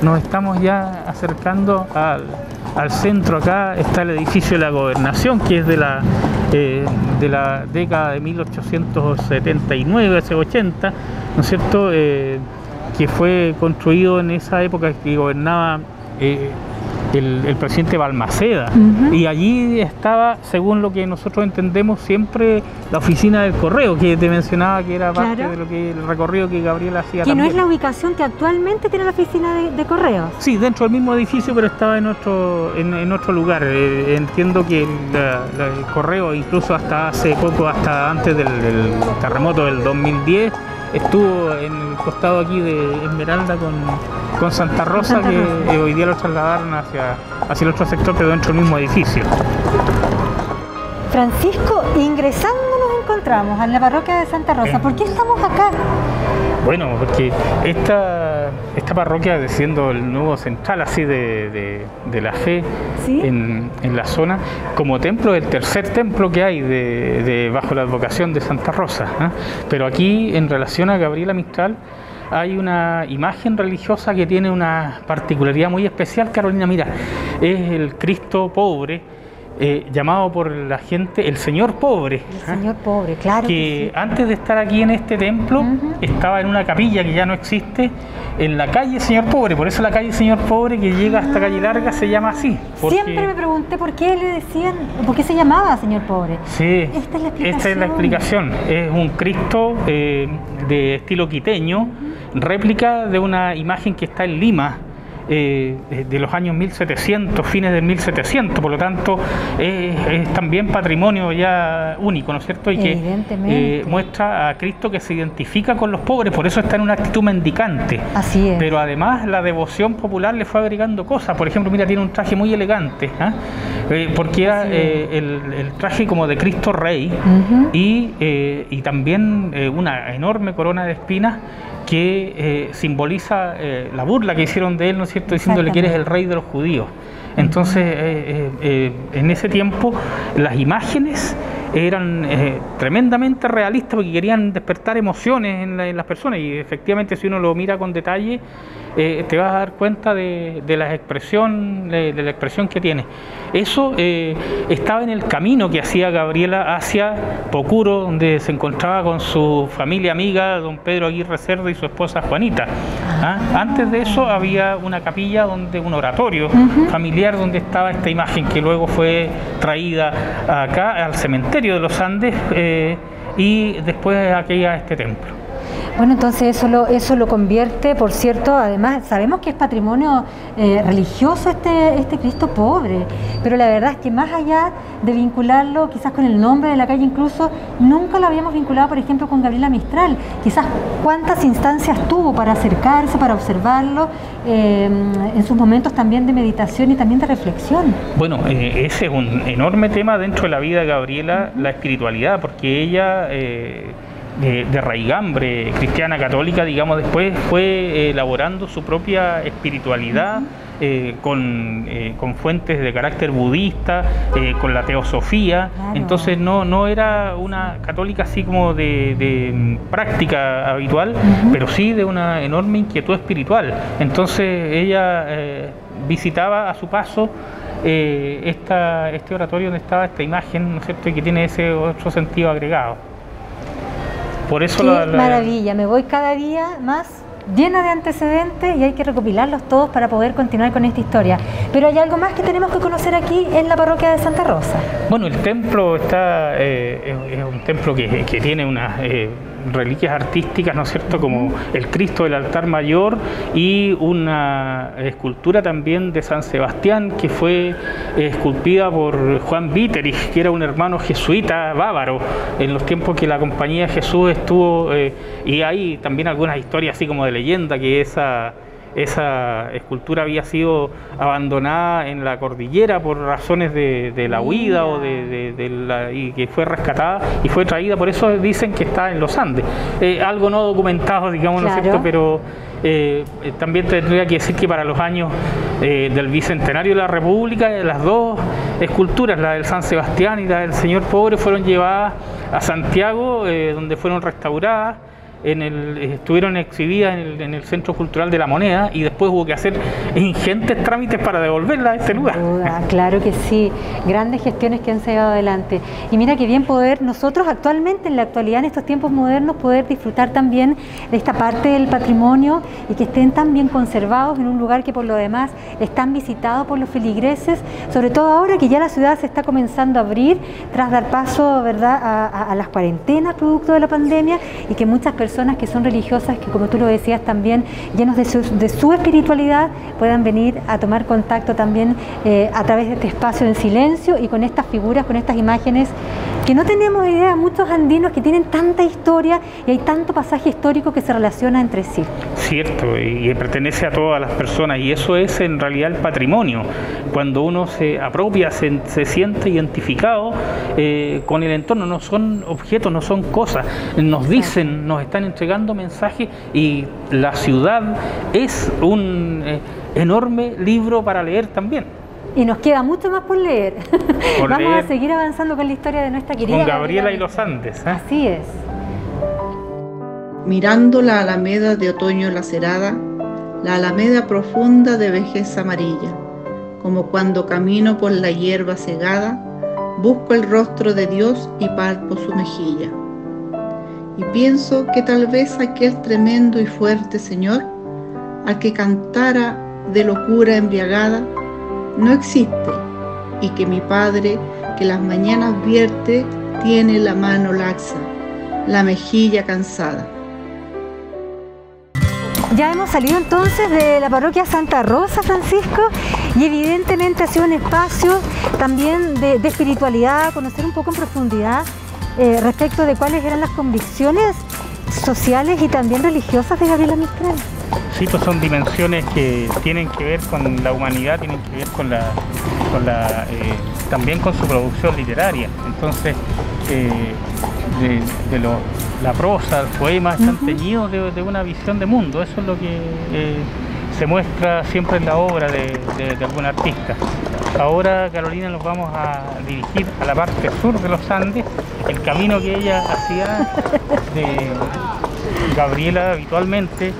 nos estamos ya acercando al centro. Acá está el edificio de la Gobernación, que es de la década de 1879, hace 80, ¿no es cierto? Que fue construido en esa época que gobernaba el presidente Balmaceda. Ujú. Y allí estaba, según lo que nosotros entendemos, siempre la oficina del correo, que te mencionaba que era parte Claro. de lo que el recorrido que Gabriela hacía Que no también. es la ubicación que actualmente tiene la oficina de correos. Sí, dentro del mismo edificio, pero estaba en otro lugar. Entiendo que el correo, incluso hasta hace poco, hasta antes del terremoto del 2010, estuvo en el costado aquí de Esmeralda con Santa Rosa, Santa que Rosa. hoy día lo trasladaron hacia el otro sector, pero dentro del mismo edificio. Francisco, ingresando nos encontramos en la parroquia de Santa Rosa. ¿Por qué estamos acá? Bueno, porque esta parroquia, siendo el nuevo central así de la fe, ¿Sí? en la zona, como templo, el tercer templo que hay bajo la advocación de Santa Rosa, ¿eh? Pero aquí, en relación a Gabriela Mistral, hay una imagen religiosa que tiene una particularidad muy especial, Carolina. Mira, es el Cristo pobre, llamado por la gente el Señor Pobre. El señor pobre, claro. Que sí. antes de estar aquí en este templo, Ujú. estaba en una capilla que ya no existe, en la calle Señor Pobre. Por eso la calle Señor Pobre, que llega hasta Calle Larga, se llama así. porque- Siempre me pregunté por qué le decían, por qué se llamaba señor pobre. Sí, Esta es la esta es la explicación. Es un Cristo de estilo quiteño, réplica de una imagen que está en Lima, de los años 1700, fines del 1700, por lo tanto es también patrimonio ya único, ¿no es cierto? Y que Evidentemente. muestra a Cristo que se identifica con los pobres, por eso está en una actitud mendicante. Así es. Pero además la devoción popular le fue agregando cosas. Por ejemplo, mira, tiene un traje muy elegante, ¿ah? Porque era Así es. el traje como de Cristo Rey, Ujú. y también una enorme corona de espinas que simboliza la burla que hicieron de él, ¿no es cierto?, diciéndole que eres el rey de los judíos. Entonces, en ese tiempo las imágenes eran tremendamente realistas porque querían despertar emociones en las personas, y efectivamente, si uno lo mira con detalle, te vas a dar cuenta de la expresión que tiene. Eso estaba en el camino que hacía Gabriela hacia Pocuro, donde se encontraba con su familia amiga, don Pedro Aguirre Cerda y su esposa Juanita. Antes de eso había una capilla, un oratorio familiar, donde estaba esta imagen que luego fue traída acá al cementerio de los Andes y después aquí a este templo. Bueno, entonces eso lo convierte, por cierto, además sabemos que es patrimonio religioso este Cristo pobre, pero la verdad es que más allá de vincularlo quizás con el nombre de la calle incluso, nunca lo habíamos vinculado, por ejemplo, con Gabriela Mistral. Quizás cuántas instancias tuvo para acercarse, para observarlo, en sus momentos también de meditación y también de reflexión. Bueno, ese es un enorme tema dentro de la vida de Gabriela, la espiritualidad, porque ella... de raigambre cristiana católica, digamos, después fue elaborando su propia espiritualidad con fuentes de carácter budista, con la teosofía. Claro. Entonces no era una católica así como de práctica habitual, pero sí de una enorme inquietud espiritual. Entonces ella visitaba a su paso este oratorio donde estaba esta imagen, ¿no es cierto?, y que tiene ese otro sentido agregado. Por eso maravilla, me voy cada día más llena de antecedentes y hay que recopilarlos todos para poder continuar con esta historia. Pero hay algo más que tenemos que conocer aquí en la parroquia de Santa Rosa. Bueno, el templo es un templo que tiene unas reliquias artísticas, ¿no es cierto?, como el Cristo del altar mayor y una escultura también de San Sebastián que fue esculpida por Juan Witterich, que era un hermano jesuita bávaro en los tiempos que la Compañía de Jesús estuvo, y hay también algunas historias así como de leyenda que esa escultura había sido abandonada en la cordillera por razones de la huida y que fue rescatada y fue traída, por eso dicen que está en los Andes. Algo no documentado, digamos, claro. ¿No es cierto? Pero también tendría que decir que para los años del Bicentenario de la República, las dos esculturas, la del San Sebastián y la del Señor Pobre, fueron llevadas a Santiago, donde fueron restauradas. Estuvieron exhibidas en el Centro Cultural de la Moneda y después hubo que hacer ingentes trámites para devolverla a este lugar. Claro que sí, grandes gestiones que han llevado adelante. Y mira qué bien poder nosotros actualmente, en la actualidad, en estos tiempos modernos, poder disfrutar también de esta parte del patrimonio y que estén tan bien conservados en un lugar que por lo demás están visitados por los feligreses, sobre todo ahora que ya la ciudad se está comenzando a abrir tras dar paso, ¿verdad?, a las cuarentenas producto de la pandemia, y que muchas personas que son religiosas, que como tú lo decías también, llenos de su espiritualidad, puedan venir a tomar contacto también a través de este espacio en silencio y con estas figuras, con estas imágenes que no tenemos idea, muchos andinos que tienen tanta historia y hay tanto pasaje histórico que se relaciona entre sí. Cierto, y pertenece a todas las personas, y eso es en realidad el patrimonio. Cuando uno se apropia, se siente identificado con el entorno, no son objetos, no son cosas, nos dicen, nos están entregando mensajes, y la ciudad es un enorme libro para leer también. Y nos queda mucho más por leer. Vamos a seguir avanzando con la historia de nuestra querida con Gabriela y los Andes. Así es. Mirando la alameda de otoño lacerada, la alameda profunda de vejez amarilla, como cuando camino por la hierba segada, busco el rostro de Dios y palpo su mejilla. Y pienso que tal vez aquel tremendo y fuerte Señor, al que cantara de locura embriagada, no existe, y que mi Padre, que las mañanas vierte, tiene la mano laxa, la mejilla cansada. Ya hemos salido entonces de la parroquia Santa Rosa, Francisco, y evidentemente ha sido un espacio también de espiritualidad, conocer un poco en profundidad respecto de cuáles eran las convicciones sociales y también religiosas de Gabriela Mistral. Sí, pues son dimensiones que tienen que ver con la humanidad, tienen que ver también con su producción literaria. Entonces, la prosa, el poema están teñidos de una visión de mundo. Eso es lo que se muestra siempre en la obra de algún artista. Ahora, Carolina, nos vamos a dirigir a la parte sur de los Andes, el camino que ella hacía de Gabriela habitualmente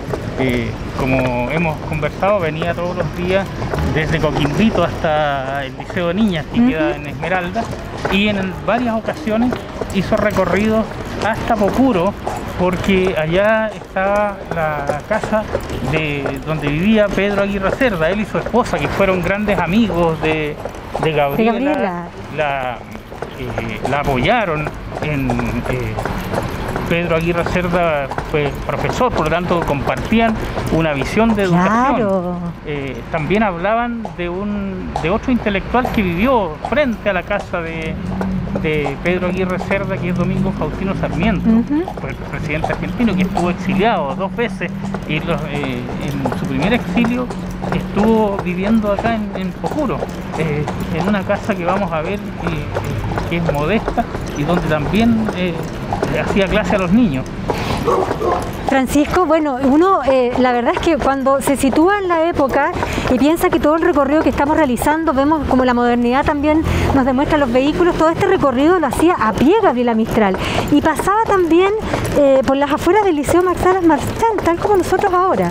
como hemos conversado, venía todos los días desde Coquimbito hasta el Liceo de Niñas, que queda en Esmeralda, y en varias ocasiones hizo recorridos hasta Pocuro, porque allá estaba la casa de donde vivía Pedro Aguirre Cerda, él y su esposa, que fueron grandes amigos de Gabriela. La apoyaron Pedro Aguirre Cerda fue profesor, por lo tanto compartían una visión de educación. Claro. También hablaban de otro intelectual que vivió frente a la casa de Pedro Aguirre Cerda, que es Domingo Faustino Sarmiento, fue el presidente argentino, que estuvo exiliado 2 veces y en su primer exilio estuvo viviendo acá en Pocuro, en una casa que vamos a ver que es modesta y donde también hacía clase a los niños. Francisco, bueno, uno la verdad es que cuando se sitúa en la época y piensa que todo el recorrido que estamos realizando, vemos como la modernidad también nos demuestra los vehículos, todo este recorrido lo hacía a pie Gabriela Mistral y pasaba también por las afueras del Liceo Max Salas Marchand, tal como nosotros ahora.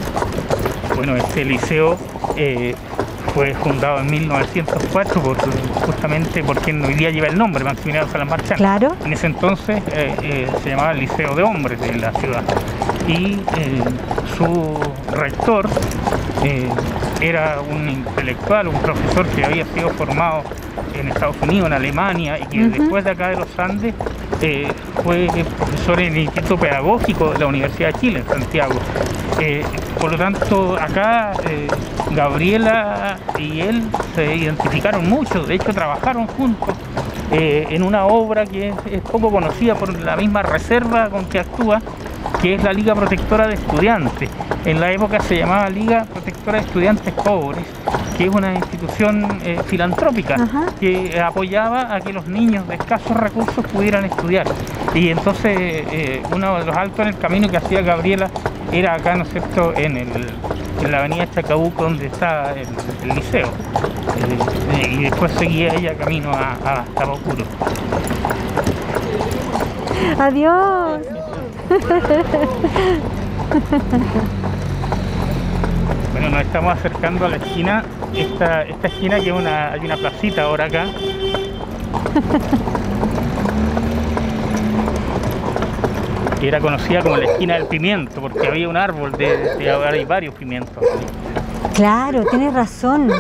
Bueno, este liceo fue fundado en 1904 justamente porque hoy día lleva el nombre, Maximiliano Salas Marchand. Claro. En ese entonces se llamaba el Liceo de Hombres de la ciudad y su rector era un intelectual, un profesor que había sido formado en Estados Unidos, en Alemania, y que después de acá de los Andes fue profesor en el Instituto Pedagógico de la Universidad de Chile, en Santiago. Por lo tanto, acá Gabriela y él se identificaron mucho, de hecho trabajaron juntos en una obra que es poco conocida por la misma reserva con que actúa, que es la Liga Protectora de Estudiantes. En la época se llamaba Liga Protectora de Estudiantes Pobres, que es una institución filantrópica que apoyaba a que los niños de escasos recursos pudieran estudiar. Y entonces uno de los altos en el camino que hacía Gabriela era acá, ¿no es cierto?, en la avenida Chacabuco, donde está el liceo. Y después seguía ella camino hasta Pocuro. Adiós. Bueno, nos estamos acercando a la esquina, esta esquina que hay una placita ahora acá. Que era conocida como la esquina del pimiento, porque había un árbol ahora hay varios pimientos. Claro, tienes razón.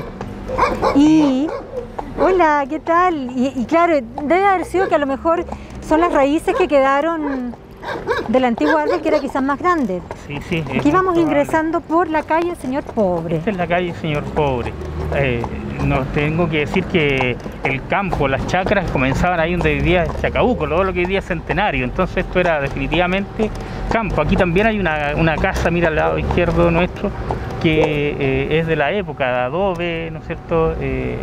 Y hola, ¿qué tal? Y claro, debe haber sido que a lo mejor son las raíces que quedaron del antiguo árbol, que era quizás más grande. Sí, sí. Aquí vamos ingresando por la calle Señor Pobre. Esta es la calle Señor Pobre. No tengo que decir que el campo, las chacras comenzaban ahí donde vivía Chacabuco, todo lo que vivía Centenario, entonces esto era definitivamente campo. Aquí también hay una casa, mira al lado izquierdo nuestro, que es de la época, de adobe, ¿no es cierto?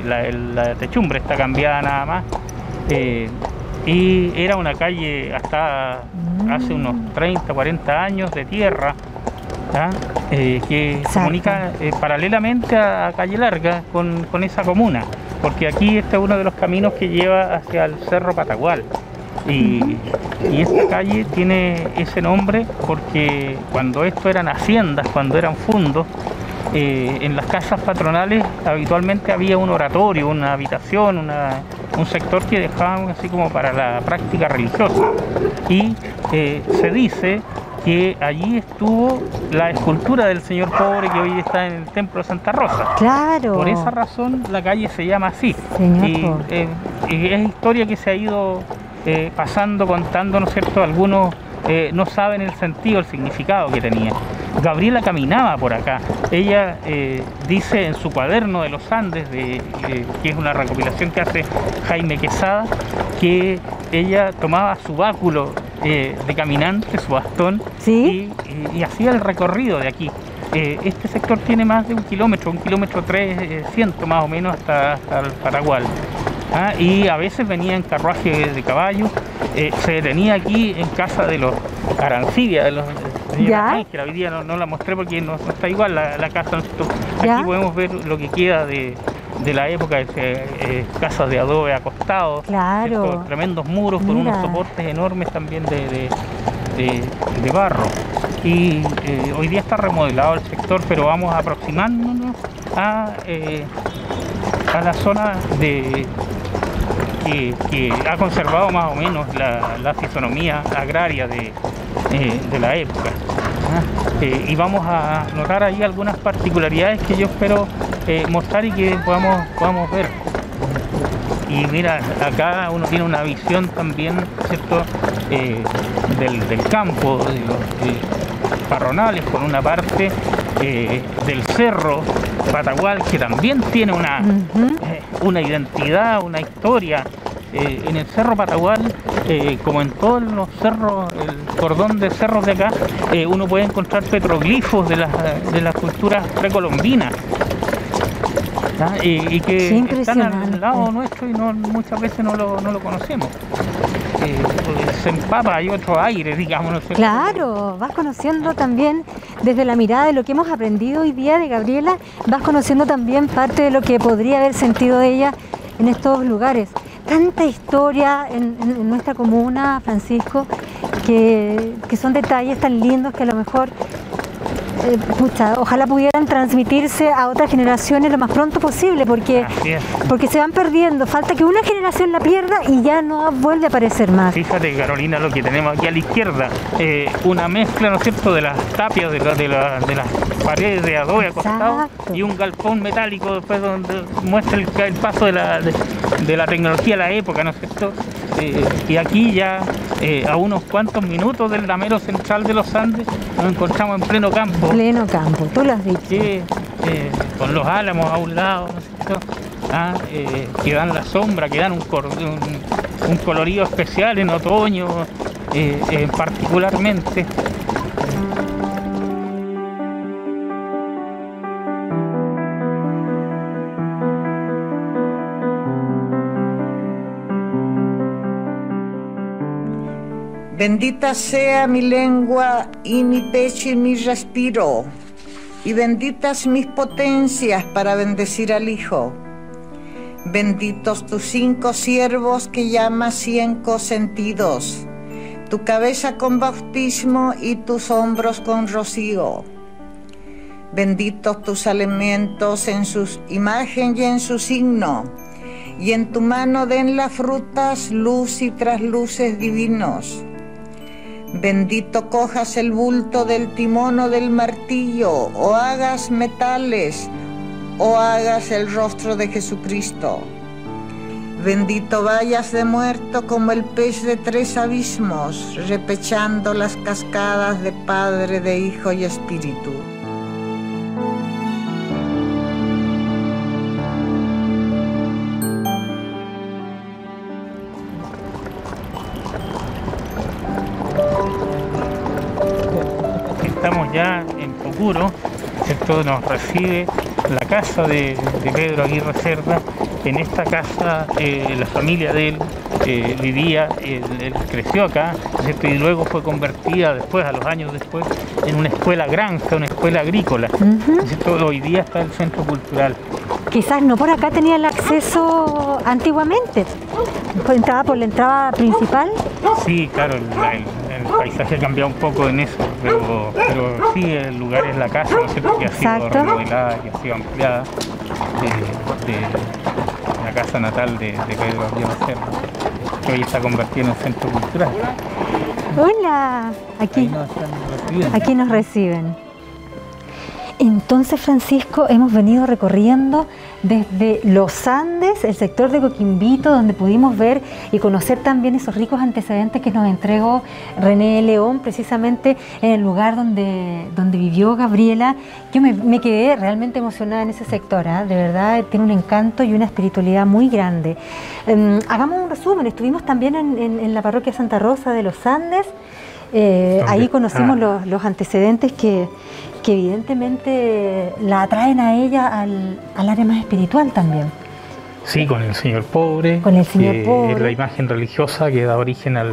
La techumbre está cambiada nada más. Y era una calle hasta hace unos 30, 40 años de tierra, que se comunica paralelamente a Calle Larga con esa comuna, porque aquí este es uno de los caminos que lleva hacia el Cerro Patagual. Y esta calle tiene ese nombre porque cuando esto eran haciendas, cuando eran fundos, en las casas patronales habitualmente había un oratorio, una habitación, un sector que dejaban así como para la práctica religiosa. Y se dice que allí estuvo la escultura del Señor Pobre que hoy está en el Templo de Santa Rosa. Claro. Por esa razón la calle se llama así. Y es historia que se ha ido pasando, contando, ¿no es cierto? Algunos no saben el sentido, el significado que tenía. Gabriela caminaba por acá. Ella dice en su cuaderno de los Andes, que es una recopilación que hace Jaime Quesada, que ella tomaba su báculo de caminante, su bastón, ¿sí? y hacía el recorrido de aquí. Este sector tiene más de 1 kilómetro, 1,300 más o menos hasta el Paraguay. Y a veces venía en carruaje de caballo, se detenía aquí en casa de los Arancibia, de los señores Ángela. Hoy día no la mostré porque no está igual la casa. Aquí podemos ver lo que queda de la época, casas de adobe acostados, tremendos muros con unos soportes enormes también de barro. y hoy día está remodelado el sector, pero vamos aproximándonos a la zona que ha conservado más o menos la fisonomía agraria de la época. Y vamos a notar ahí algunas particularidades que yo espero mostrar y que podamos ver. Y mira, acá uno tiene una visión también, ¿cierto?, del campo, de los parronales, con una parte del cerro Patagual que también tiene una identidad, una historia. En el Cerro Patagual, como en todos los cerros, el cordón de cerros de acá, uno puede encontrar petroglifos de las culturas precolombinas. Y que están al lado nuestro y muchas veces no lo conocemos. Se empapa, hay otro aire, digamos. No sé. Claro, vas conociendo también desde la mirada de lo que hemos aprendido hoy día de Gabriela, vas conociendo también parte de lo que podría haber sentido ella en estos lugares. Tanta historia en nuestra comuna, Francisco, que son detalles tan lindos que a lo mejor ojalá pudieran transmitirse a otras generaciones lo más pronto posible, porque se van perdiendo. Falta que una generación la pierda y ya no vuelve a aparecer más. Fíjate, Carolina, lo que tenemos aquí a la izquierda, una mezcla, ¿no es cierto?, de las tapias, de las paredes de adobe acostado y un galpón metálico después donde muestra el paso de la tecnología de la época, ¿no es cierto? Y aquí ya a unos cuantos minutos del damero central de los Andes nos encontramos en pleno campo. Pleno campo, tú lo has dicho. Con los álamos a un lado, ¿no es cierto? Que dan la sombra, que dan un colorido especial en otoño, particularmente. Bendita sea mi lengua y mi pecho y mi respiro, y benditas mis potencias para bendecir al Hijo. Benditos tus 5 siervos que llamas 5 sentidos, tu cabeza con bautismo y tus hombros con rocío. Benditos tus alimentos en su imagen y en su signo, y en tu mano den las frutas, luz y trasluces divinos. Bendito cojas el bulto del timón o del martillo, o hagas metales, o hagas el rostro de Jesucristo. Bendito vayas de muerto como el pez de 3 abismos, repechando las cascadas de Padre, de Hijo y Espíritu. Estamos ya en Pucuro, ¿cierto? Nos recibe la casa de Pedro Aguirre Cerda. En esta casa la familia de él vivía, él creció acá, ¿cierto? Y luego fue convertida después, a los años después, en una escuela granja, una escuela agrícola. ¿Cierto? Hoy día está el centro cultural. Quizás no por acá tenía el acceso antiguamente, entraba por la entrada principal. Sí, claro, el paisaje ha cambiado un poco en eso, pero sí, el lugar es la casa, ¿no es cierto?, que ha sido remodelada, que ha sido ampliada, de la casa natal de Pedro Aguirre Cerda, que hoy está convertida en un centro cultural. Hola, aquí nos reciben. Entonces, Francisco, hemos venido recorriendo desde los Andes, el sector de Coquimbito, donde pudimos ver y conocer también esos ricos antecedentes que nos entregó René León, precisamente en el lugar donde vivió Gabriela. Yo me quedé realmente emocionada en ese sector, de verdad tiene un encanto y una espiritualidad muy grande. Hagamos un resumen, estuvimos también en la parroquia Santa Rosa de los Andes, ahí conocimos los antecedentes que evidentemente la atraen a ella al área más espiritual también. Sí, con el Señor Pobre, con el Señor Pobre. Es la imagen religiosa que da origen a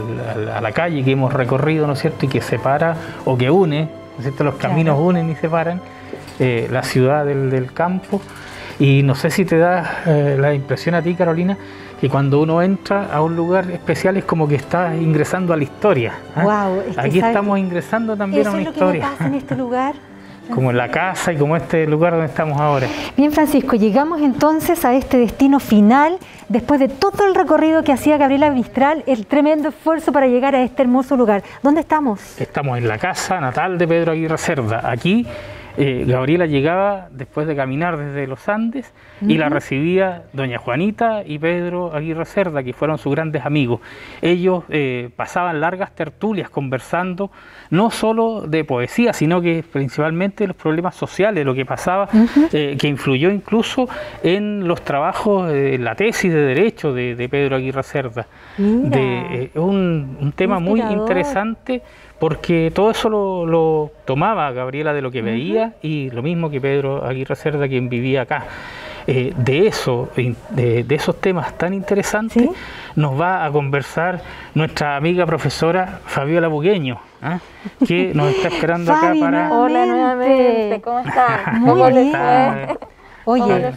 la calle que hemos recorrido, ¿no es cierto?, y que separa o que une, ¿no es cierto?, los caminos unen y separan la ciudad del campo. Y no sé si te da la impresión a ti, Carolina, que cuando uno entra a un lugar especial es como que está ingresando a la historia. Wow, aquí estamos ingresando también a una historia. Eso es lo que me pasa en este lugar. Como en la casa y como este lugar donde estamos ahora. Bien, Francisco, llegamos entonces a este destino final, después de todo el recorrido que hacía Gabriela Mistral, el tremendo esfuerzo para llegar a este hermoso lugar. ¿Dónde estamos? Estamos en la casa natal de Pedro Aguirre Cerda. Aquí Gabriela llegaba después de caminar desde los Andes y la recibía doña Juanita y Pedro Aguirre Cerda, que fueron sus grandes amigos. Ellos pasaban largas tertulias conversando no solo de poesía, sino que principalmente de los problemas sociales, lo que pasaba, que influyó incluso en los trabajos, la tesis de Derecho de Pedro Aguirre Cerda. Un tema muy interesante, porque todo eso lo tomaba Gabriela de lo que veía, y lo mismo que Pedro Aguirre Cerda, quien vivía acá. De esos temas tan interesantes nos va a conversar nuestra amiga profesora Fabiola Bugueño, que nos está esperando acá para... Hola nuevamente, ¿cómo están? Muy bien. Oye,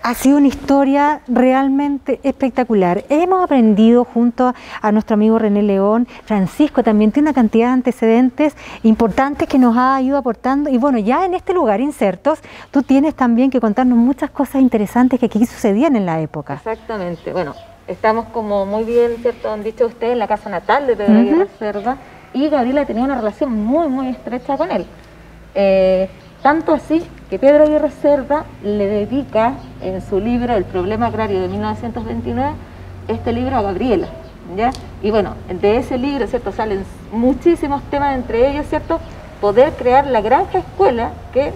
ha sido una historia realmente espectacular. Hemos aprendido junto a nuestro amigo René León, Francisco también tiene una cantidad de antecedentes importantes que nos ha ido aportando. Y bueno, ya en este lugar, Insertos, tú tienes también que contarnos muchas cosas interesantes que aquí sucedían en la época. Exactamente. Bueno, estamos, como muy bien, ¿cierto?, han dicho ustedes, en la casa natal de Pedro Aguirre Cerda, y Gabriela tenía una relación muy, muy estrecha con él. Tanto así que Pedro Aguirre Cerda le dedica en su libro El problema agrario de 1929 este libro a Gabriela, ¿ya? Y bueno, de ese libro, ¿cierto?, salen muchísimos temas, entre ellos, ¿cierto?, poder crear la granja escuela que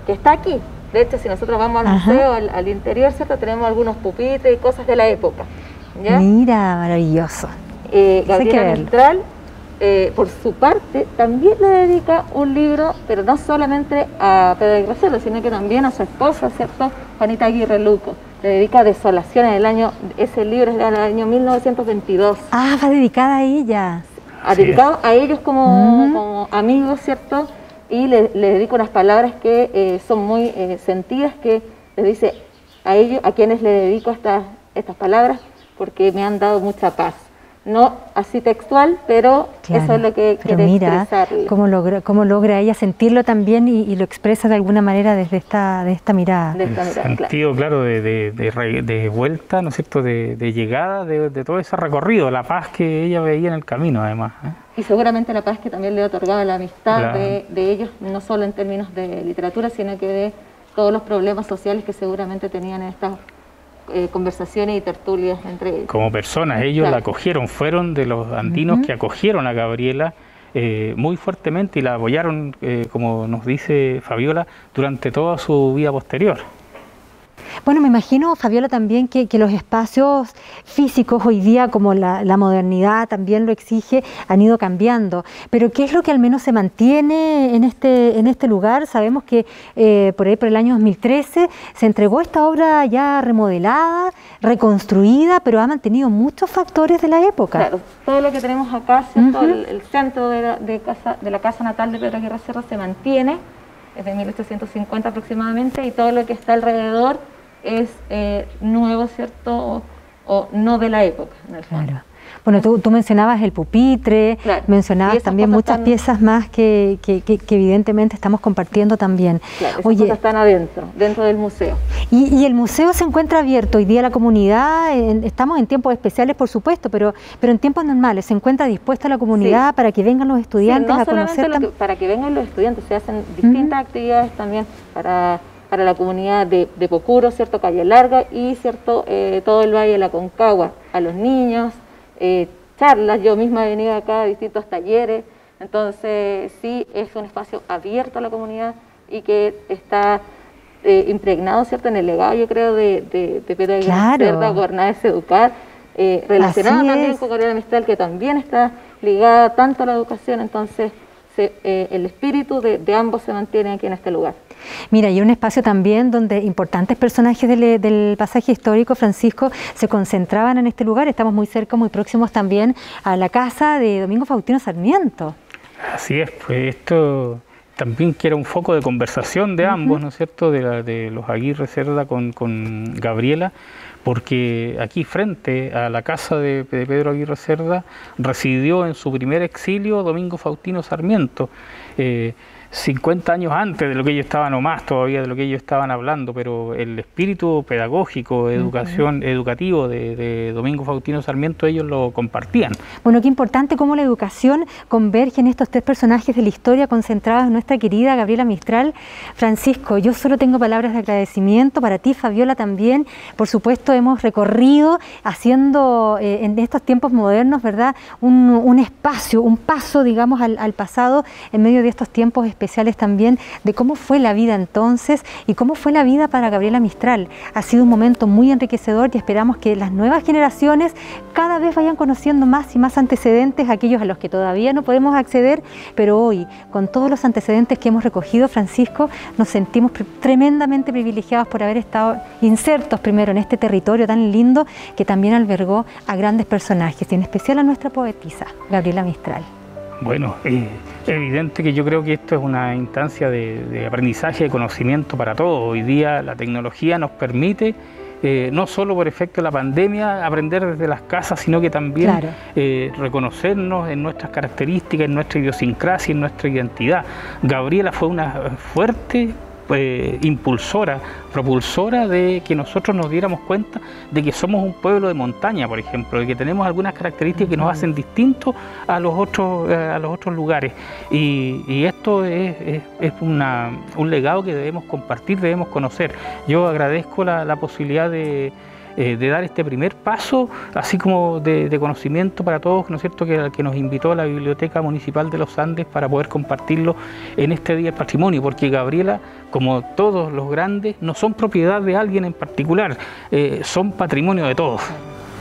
está aquí. De hecho, si nosotros vamos al museo, al interior, ¿cierto?, tenemos algunos pupitres y cosas de la época, ¿ya? Mira, maravilloso. Gabriela Mistral, por su parte, también le dedica un libro, pero no solamente a Pedro Aguirre Cerda, sino que también a su esposa, ¿cierto?, Juanita Aguirre Luco. Le dedica Desolación en el año, ese libro es del año 1922. Ah, va dedicada a ella. Ha dedicado a ellos como amigos, ¿cierto? Y le dedica unas palabras que son muy sentidas, que le dice a ellos, a quienes le dedico estas palabras, porque me han dado mucha paz. No así textual, pero claro, eso es lo que quiere expresarle. Cómo logra ella sentirlo también y lo expresa de alguna manera desde esta mirada. Sentido, claro, de vuelta, ¿no es cierto?, de llegada de todo ese recorrido, la paz que ella veía en el camino, además. Y seguramente la paz que también le otorgaba la amistad de ellos, no solo en términos de literatura, sino que de todos los problemas sociales que seguramente tenían en estas conversaciones y tertulias entre ellos. Como personas, ellos la acogieron, fueron de los andinos que acogieron a Gabriela muy fuertemente y la apoyaron, como nos dice Fabiola, durante toda su vida posterior. Bueno, me imagino, Fabiola, también que los espacios físicos hoy día, como la modernidad también lo exige, han ido cambiando. Pero ¿qué es lo que al menos se mantiene en este lugar? Sabemos que por ahí, por el año 2013, se entregó esta obra ya remodelada, reconstruida, pero ha mantenido muchos factores de la época. Claro, todo lo que tenemos acá, ¿cierto? El centro de la casa natal de Pedro Aguirre Cerda se mantiene, es de 1850 aproximadamente, y todo lo que está alrededor es nuevo, ¿cierto? O no de la época, en el fondo. Claro. Bueno, tú mencionabas el pupitre, mencionabas también muchas piezas más que evidentemente estamos compartiendo también. Claro, esas cosas están dentro del museo. Y el museo se encuentra abierto hoy día a la comunidad, estamos en tiempos especiales, por supuesto, pero en tiempos normales, ¿se encuentra dispuesta la comunidad para que vengan los estudiantes a conocer? Para que vengan los estudiantes, se hacen distintas actividades también para la comunidad de Pocuro, ¿cierto?, Calle Larga y, ¿cierto?, todo el Valle de la Concagua, a los niños, charlas, yo misma he venido acá a distintos talleres, entonces sí, es un espacio abierto a la comunidad y que está impregnado, ¿cierto?, en el legado, yo creo, de Pedro Aguirre Cerda, Gobernar es Educar, relacionado también con Gabriela Mistral, que también está ligada tanto a la educación, entonces el espíritu de ambos se mantiene aquí en este lugar. Mira, y un espacio también donde importantes personajes del pasaje histórico, Francisco, se concentraban en este lugar. Estamos muy cerca, muy próximos también a la casa de Domingo Faustino Sarmiento. Así es, pues esto también que era un foco de conversación de ambos, ¿no es cierto?, de los Aguirre Cerda con Gabriela, porque aquí frente a la casa de Pedro Aguirre Cerda residió en su primer exilio Domingo Faustino Sarmiento, 50 años antes de lo que ellos estaban, o más todavía de lo que ellos estaban hablando, pero el espíritu pedagógico, educativo de Domingo Faustino Sarmiento, ellos lo compartían. Bueno, qué importante cómo la educación converge en estos tres personajes de la historia concentrados en nuestra querida Gabriela Mistral. Francisco, yo solo tengo palabras de agradecimiento para ti, Fabiola también. Por supuesto, hemos recorrido haciendo en estos tiempos modernos, ¿verdad?, un espacio, un paso, digamos, al pasado en medio de estos tiempos especiales también, de cómo fue la vida entonces y cómo fue la vida para Gabriela Mistral. Ha sido un momento muy enriquecedor y esperamos que las nuevas generaciones cada vez vayan conociendo más y más antecedentes, aquellos a los que todavía no podemos acceder, pero hoy, con todos los antecedentes que hemos recogido, Francisco, nos sentimos tremendamente privilegiados por haber estado insertos primero en este territorio tan lindo que también albergó a grandes personajes, y en especial a nuestra poetisa, Gabriela Mistral. Bueno, evidente que yo creo que esto es una instancia de aprendizaje, de conocimiento para todos. Hoy día la tecnología nos permite, no solo por efecto de la pandemia, aprender desde las casas, sino que también reconocernos en nuestras características, en nuestra idiosincrasia, en nuestra identidad. Gabriela fue una fuerte impulsora, propulsora de que nosotros nos diéramos cuenta de que somos un pueblo de montaña, por ejemplo, de que tenemos algunas características que nos hacen distintos a los otros lugares, y esto es un legado que debemos compartir, debemos conocer. Yo agradezco la posibilidad de dar este primer paso, así como de conocimiento para todos, ¿no es cierto?, que nos invitó a la Biblioteca Municipal de los Andes para poder compartirlo en este Día del Patrimonio, porque Gabriela, como todos los grandes, no son propiedad de alguien en particular, son patrimonio de todos.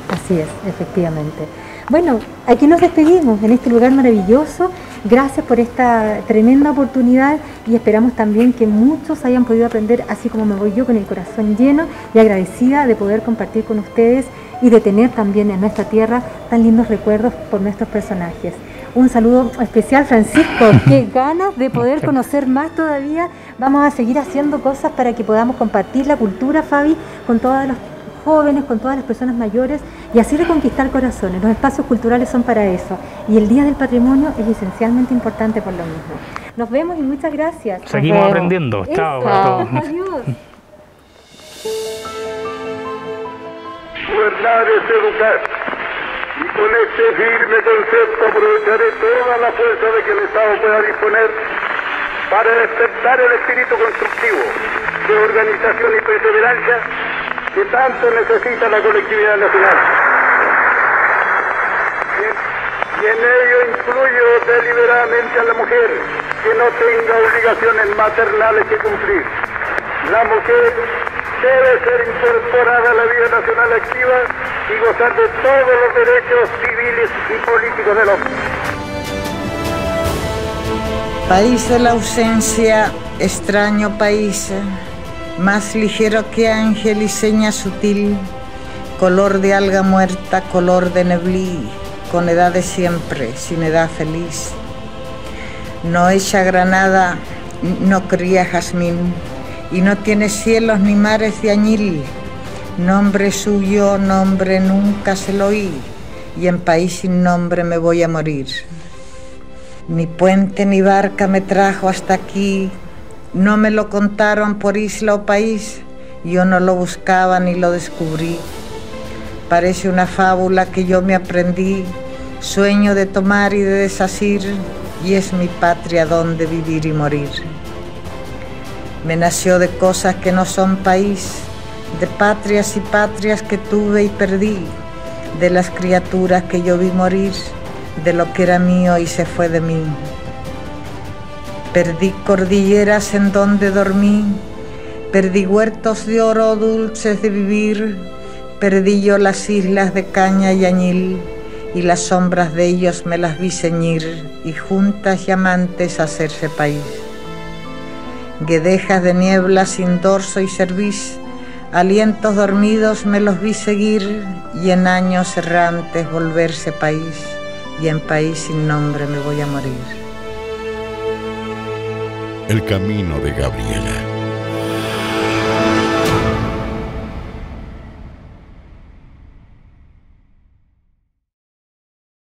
Así es, efectivamente. Bueno, aquí nos despedimos en este lugar maravilloso. Gracias por esta tremenda oportunidad y esperamos también que muchos hayan podido aprender, así como me voy yo, con el corazón lleno y agradecida de poder compartir con ustedes y de tener también en nuestra tierra tan lindos recuerdos por nuestros personajes. Un saludo especial, Francisco. Qué ganas de poder conocer más todavía. Vamos a seguir haciendo cosas para que podamos compartir la cultura, Fabi, con todos los jóvenes, con todas las personas mayores, y así reconquistar corazones. Los espacios culturales son para eso, y el Día del Patrimonio es esencialmente importante por lo mismo. Nos vemos y muchas gracias. Seguimos aprendiendo. Chao. Adiós. Gobernar es educar, y con este firme concepto aprovecharé toda la fuerza de que el Estado pueda disponer para despertar el espíritu constructivo de organización y perseverancia que tanto necesita la colectividad nacional. Y en ello incluyo deliberadamente a la mujer, que no tenga obligaciones maternales que cumplir. La mujer debe ser incorporada a la vida nacional activa y gozar de todos los derechos civiles y políticos del hombre. País de la ausencia, extraño país, más ligero que ángel y seña sutil, color de alga muerta, color de neblí, con edad de siempre, sin edad feliz. No echa granada, no cría jazmín, y no tiene cielos ni mares de añil. Nombre suyo, nombre nunca se lo oí, y en país sin nombre me voy a morir. Ni puente ni barca me trajo hasta aquí, no me lo contaron por isla o país, yo no lo buscaba ni lo descubrí. Parece una fábula que yo me aprendí, sueño de tomar y de desasir, y es mi patria donde vivir y morir. Me nació de cosas que no son país, de patrias y patrias que tuve y perdí, de las criaturas que yo vi morir, de lo que era mío y se fue de mí. Perdí cordilleras en donde dormí, perdí huertos de oro dulces de vivir, perdí yo las islas de caña y añil, y las sombras de ellos me las vi ceñir, y juntas y amantes hacerse país. Guedejas de niebla sin dorso y cerviz, alientos dormidos me los vi seguir, y en años errantes volverse país, y en país sin nombre me voy a morir. El camino de Gabriela.